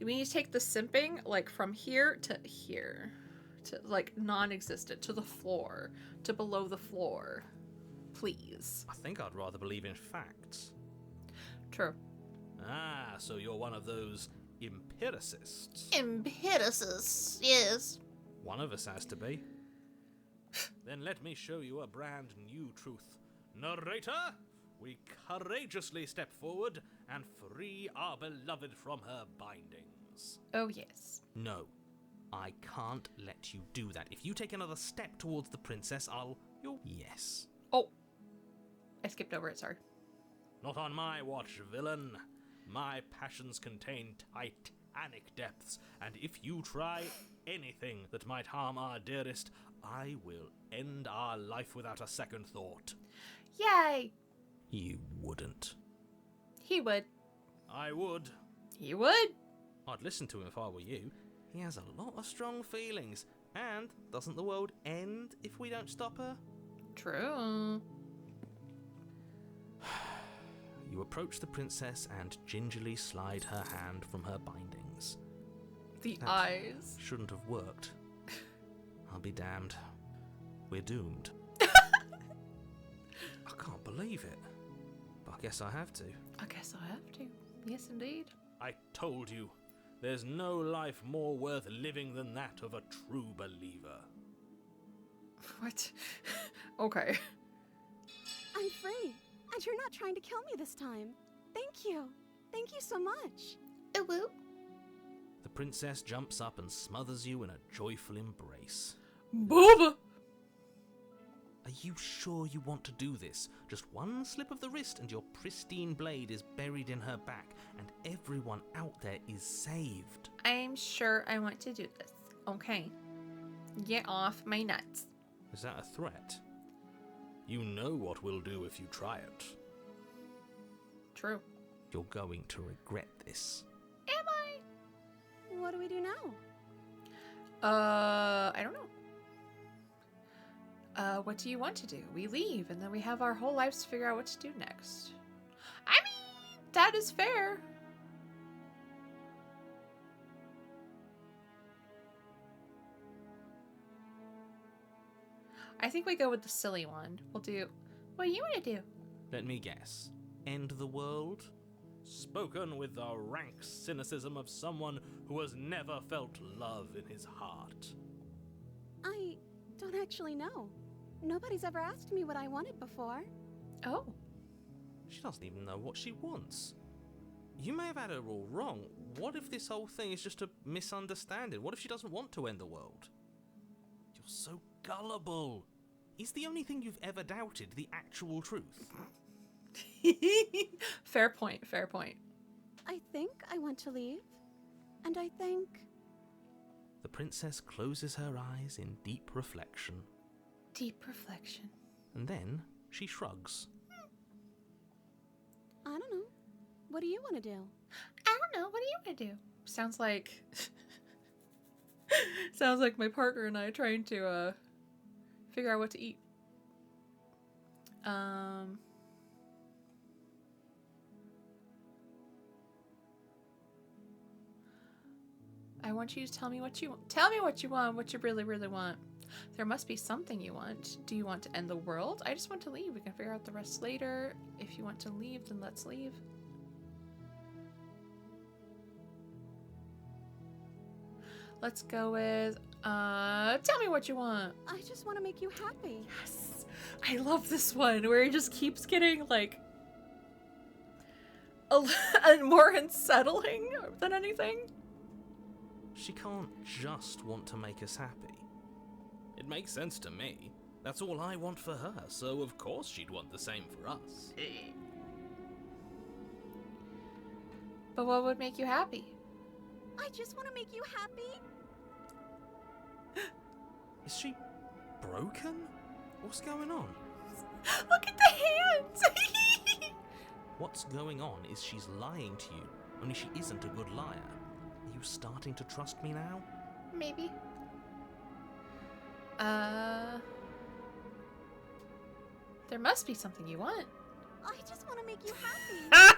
We need to take the simping like from here, to like non-existent, to the floor, to below the floor, please. I think I'd rather believe in facts. True. Ah, so you're one of those empiricists. Empiricists, yes. One of us has to be. Then let me show you a brand new truth. Narrator, we courageously step forward and free our beloved from her bindings. Oh yes. No, I can't let you do that. If you take another step towards the princess, you'll... Yes. Oh, I skipped over it. Sorry. Not on my watch, villain. My passions contain titanic depths, and if you try anything that might harm our dearest, I will end our life without a second thought. Yay! You wouldn't. He would. I would. He would. I'd listen to him if I were you. He has a lot of strong feelings. And doesn't the world end if we don't stop her? True. You approach the princess and gingerly slide her hand from her bindings. The That eyes. Shouldn't have worked. I'll be damned. We're doomed. I can't believe it. But I guess I have to. I guess I have to. Yes, indeed. I told you, there's no life more worth living than that of a true believer. What? Okay. I'm free, and you're not trying to kill me this time. Thank you. Thank you so much. Ooh, woo. The princess jumps up and smothers you in a joyful embrace. Booba. Are you sure you want to do this? Just one slip of the wrist and your pristine blade is buried in her back, and everyone out there is saved. I'm sure I want to do this. Okay. Get off my nuts. Is that a threat? You know what we'll do if you try it. True. You're going to regret this. Am I? What do we do now? I don't know. What do you want to do? We leave, and then we have our whole lives to figure out what to do next. I mean, that is fair. I think we go with the silly one. We'll do... What do you want to do? Let me guess. End the world? Spoken with the rank cynicism of someone who has never felt love in his heart. I don't actually know. Nobody's ever asked me what I wanted before. Oh. She doesn't even know what she wants. You may have had her all wrong. What if this whole thing is just a misunderstanding? What if she doesn't want to end the world? You're so gullible. Is the only thing you've ever doubted the actual truth? Fair point, fair point. I think I want to leave. And I think... The princess closes her eyes in deep reflection. Deep reflection. And then she shrugs. I don't know. What do you want to do? I don't know. What do you want to do? Sounds like... Sounds like my partner and I trying to, figure out what to eat. I want you to tell me what you want. Tell me what you want, what you really, really want. There must be something you want. Do you want to end the world? I just want to leave. We can figure out the rest later. If you want to leave, then let's leave. Let's go with, tell me what you want. I just want to make you happy. Yes. I love this one where he just keeps getting, like, more unsettling than anything. She can't just want to make us happy. It makes sense to me. That's all I want for her, so of course she'd want the same for us. But what would make you happy? I just want to make you happy. Is she broken? What's going on? Look at the hands! What's going on is she's lying to you, only she isn't a good liar. Are you starting to trust me now? Maybe. There must be something you want. I just want to make you happy.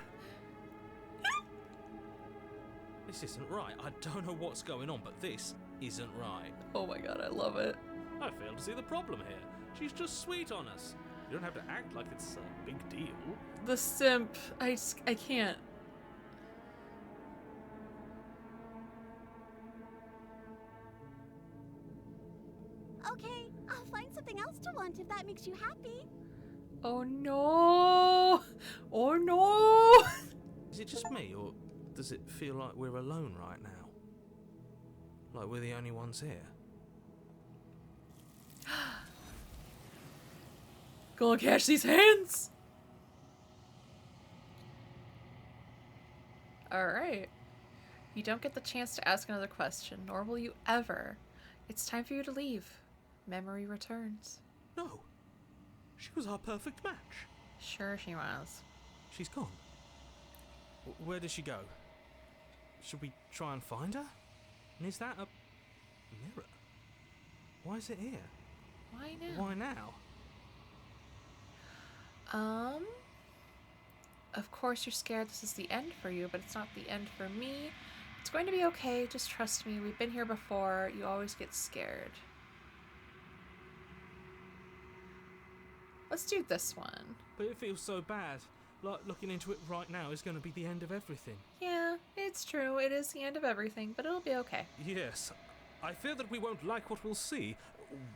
This isn't right. I don't know what's going on, but this isn't right. Oh my god, I love it. I fail to see the problem here. She's just sweet on us. You don't have to act like it's a big deal. The simp. I can't. Okay, I'll find something else to want if that makes you happy. Oh no! Oh no! Is it just me, or does it feel like we're alone right now? Like we're the only ones here? Go catch these hands! Alright. You don't get the chance to ask another question, nor will you ever. It's time for you to leave. Memory returns. No. She was our perfect match. Sure she was. She's gone. Where did she go? Should we try and find her? And is that a mirror? Why is it here? Why now? Why now? Of course you're scared this is the end for you, but it's not the end for me. It's going to be okay, just trust me. We've been here before. You always get scared. Let's do this one. But it feels so bad. Like looking into it right now is going to be the end of everything. Yeah, it's true. It is the end of everything, but it'll be okay. Yes. I fear that we won't like what we'll see.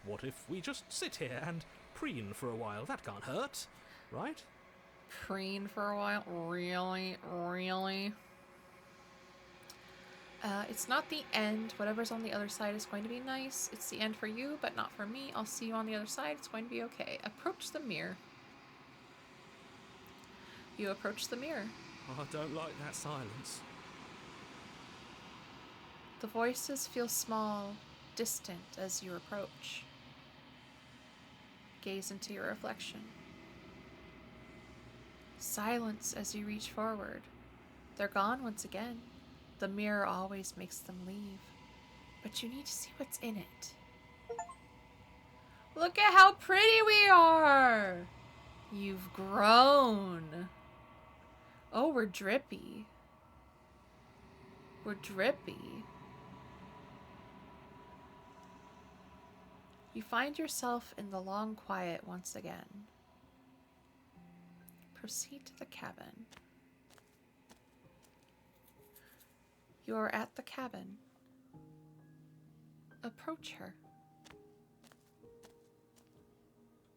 What if we just sit here and preen for a while? That can't hurt, right? Preen for a while? Really? Really? It's not the end. Whatever's on the other side is going to be nice. It's the end for you, but not for me. I'll see you on the other side. It's going to be okay. Approach the mirror. You approach the mirror. Oh, I don't like that silence. The voices feel small, distant as you approach. Gaze into your reflection. Silence as you reach forward. They're gone once again. The mirror always makes them leave. But you need to see what's in it. Look at how pretty we are! You've grown. Oh, we're drippy. We're drippy. You find yourself in the long quiet once again. Proceed to the cabin. You are at the cabin. Approach her.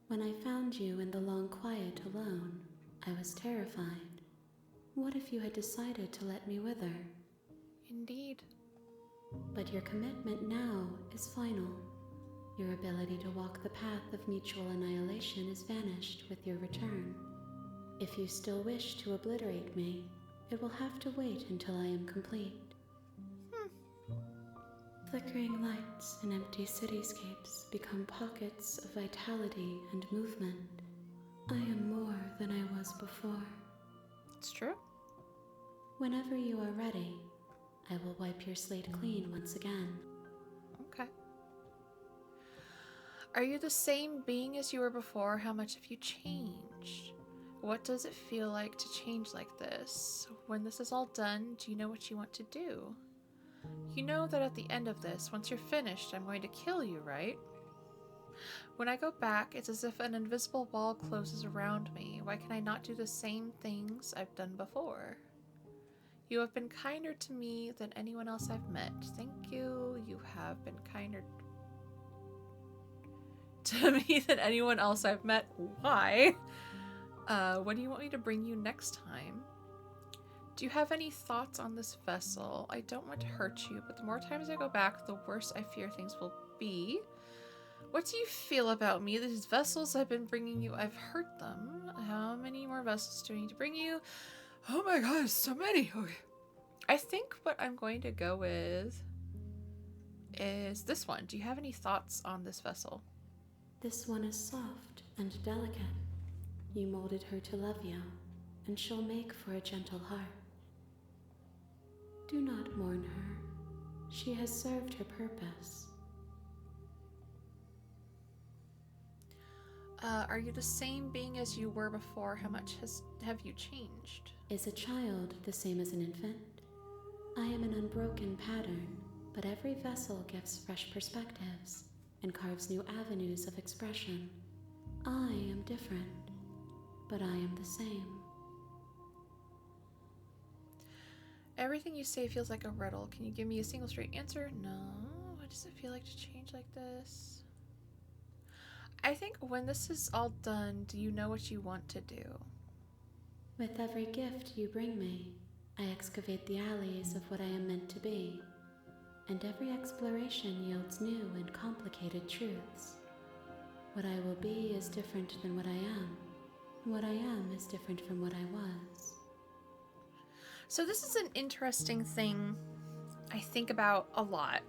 When I found you in the long quiet alone, I was terrified. What if you had decided to let me wither? Indeed. But your commitment now is final. Your ability to walk the path of mutual annihilation is vanished with your return. If you still wish to obliterate me, it will have to wait until I am complete. Flickering lights and empty cityscapes become pockets of vitality and movement. I am more than I was before. It's true. Whenever you are ready, I will wipe your slate clean once again. Okay. Are you the same being as you were before? How much have you changed? What does it feel like to change like this? When this is all done, do you know what you want to do? You know that at the end of this, once you're finished, I'm going to kill you, right? When I go back, it's as if an invisible wall closes around me. Why can I not do the same things I've done before? You have been kinder to me than anyone else I've met. Thank you. You have been kinder to me than anyone else I've met. Why? What do you want me to bring you next time? Do you have any thoughts on this vessel? I don't want to hurt you, but the more times I go back, the worse I fear things will be. What do you feel about me? These vessels I've been bringing you, I've hurt them. How many more vessels do I need to bring you? Oh my god, so many. Okay. I think what I'm going to go with is this one. Do you have any thoughts on this vessel? This one is soft and delicate. You molded her to love you, and she'll make for a gentle heart. Do not mourn her. She has served her purpose. Are you the same being as you were before? How much have you changed? Is a child the same as an infant? I am an unbroken pattern, but every vessel gives fresh perspectives and carves new avenues of expression. I am different, but I am the same. Everything you say feels like a riddle. Can you give me a single straight answer? No. What does it feel like to change like this? I think when this is all done, do you know what you want to do? With every gift you bring me, I excavate the alleys of what I am meant to be, and every exploration yields new and complicated truths. What I will be is different than what I am, and what I am is different from what I was. So this is an interesting thing I think about a lot.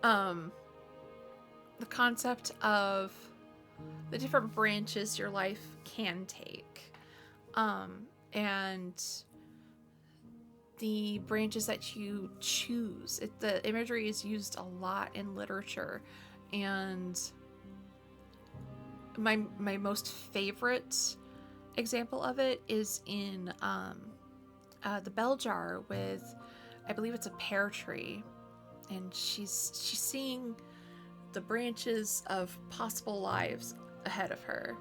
The concept of the different branches your life can take. And the branches that you choose. The imagery is used a lot in literature, and my most favorite example of it is in the bell jar with, I believe it's a pear tree, and she's seeing the branches of possible lives ahead of her,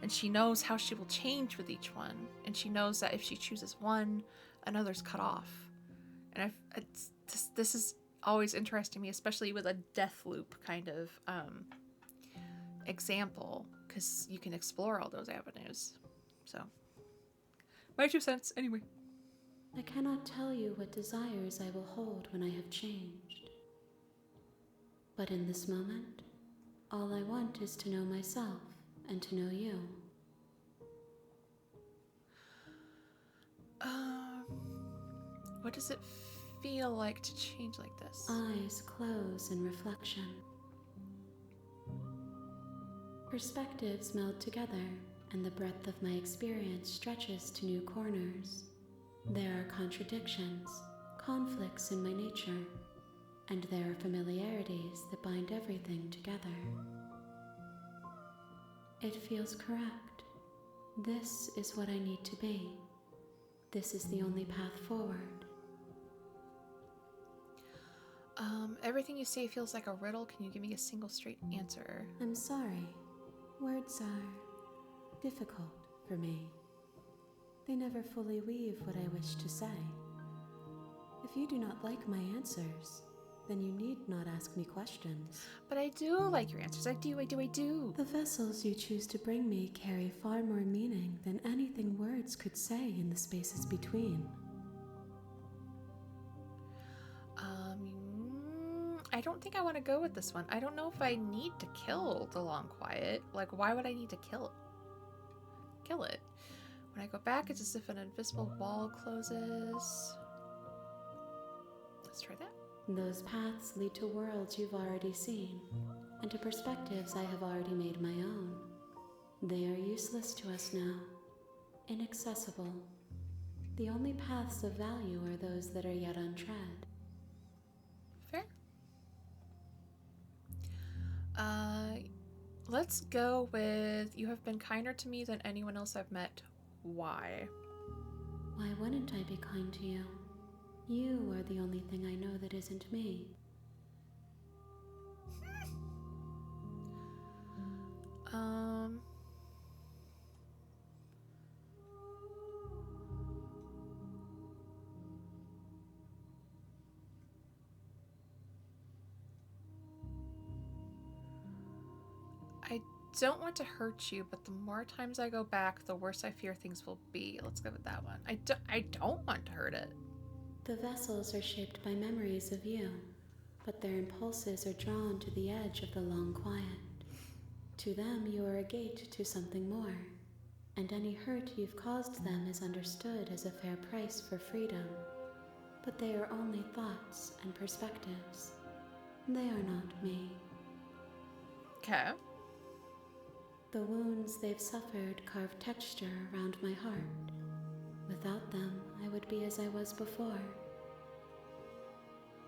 and she knows how she will change with each one, and she knows that if she chooses one, another's cut off. And this is always interesting me, especially with a death loop kind of example, because you can explore all those avenues. So my 2 cents anyway. I cannot tell you what desires I will hold when I have changed. But in this moment, all I want is to know myself and to know you. What does it feel like to change like this? Eyes close in reflection. Perspectives meld together, and the breadth of my experience stretches to new corners. There are contradictions, conflicts in my nature, and there are familiarities that bind everything together. It feels correct. This is what I need to be. This is the only path forward. Everything you say feels like a riddle. Can you give me a single straight answer? I'm sorry. Words are difficult for me. They never fully weave what I wish to say. If you do not like my answers, then you need not ask me questions. But I do like your answers. I do. The vessels you choose to bring me carry far more meaning than anything words could say in the spaces between. I don't think I want to go with this one. I don't know if I need to kill the Long Quiet. Like, why would I need to kill it? When I go back, it's as if an invisible wall closes. Let's try that. Those paths lead to worlds you've already seen, and to perspectives I have already made my own. They are useless to us now, inaccessible. The only paths of value are those that are yet untread. Fair. Let's go with, you have been kinder to me than anyone else I've met. Why? Why wouldn't I be kind to you? You are the only thing I know that isn't me. Um. I don't want to hurt you, but the more times I go back, the worse I fear things will be. Let's go with that one. I don't want to hurt it. The vessels are shaped by memories of you, but their impulses are drawn to the edge of the long quiet. To them, you are a gate to something more, and any hurt you've caused them is understood as a fair price for freedom. But they are only thoughts and perspectives. They are not me. Okay. The wounds they've suffered carve texture around my heart. Without them, I would be as I was before.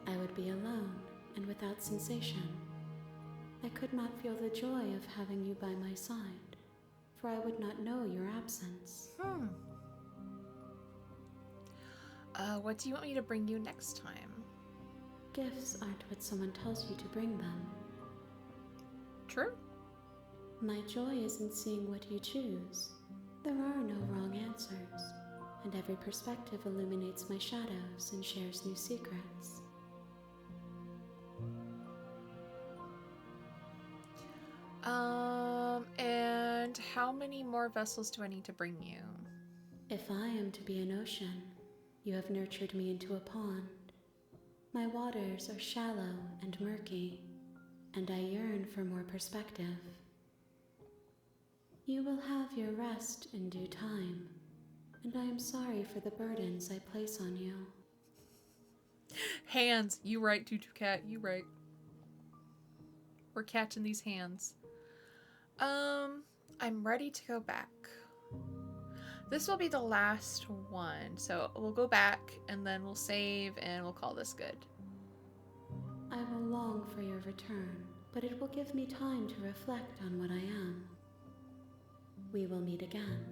I would be alone and without sensation. I could not feel the joy of having you by my side, for I would not know your absence. What do you want me to bring you next time? Gifts aren't what someone tells you to bring them. True. My joy is in seeing what you choose. There are no wrong answers, and every perspective illuminates my shadows and shares new secrets. And how many more vessels do I need to bring you? If I am to be an ocean, you have nurtured me into a pond. My waters are shallow and murky, and I yearn for more perspective. You will have your rest in due time, and I am sorry for the burdens I place on you. Hands. You right, Tutu Cat. You right. We're catching these hands. I'm ready to go back. This will be the last one, so we'll go back and then we'll save and we'll call this good. I will long for your return, but it will give me time to reflect on what I am. We will meet again.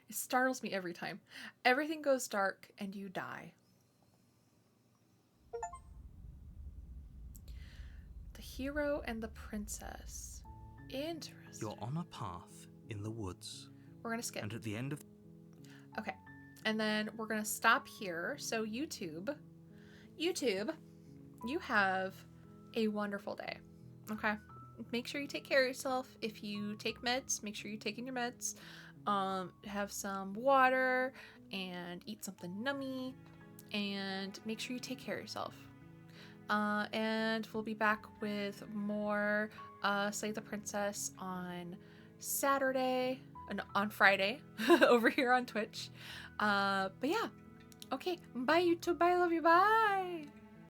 It startles me every time. Everything goes dark and you die. The hero and the princess. Interesting. You're on a path in the woods, We're gonna skip. and at the end of Okay. And then we're gonna stop here. So YouTube, you have a wonderful day. Okay. Make sure you take care of yourself. If you take meds, make sure you're taking your meds. Have some water and eat something nummy, and make sure you take care of yourself. And we'll be back with more Slay the Princess on Saturday, on Friday, over here on Twitch. But yeah, okay, bye YouTube, bye, love you, bye!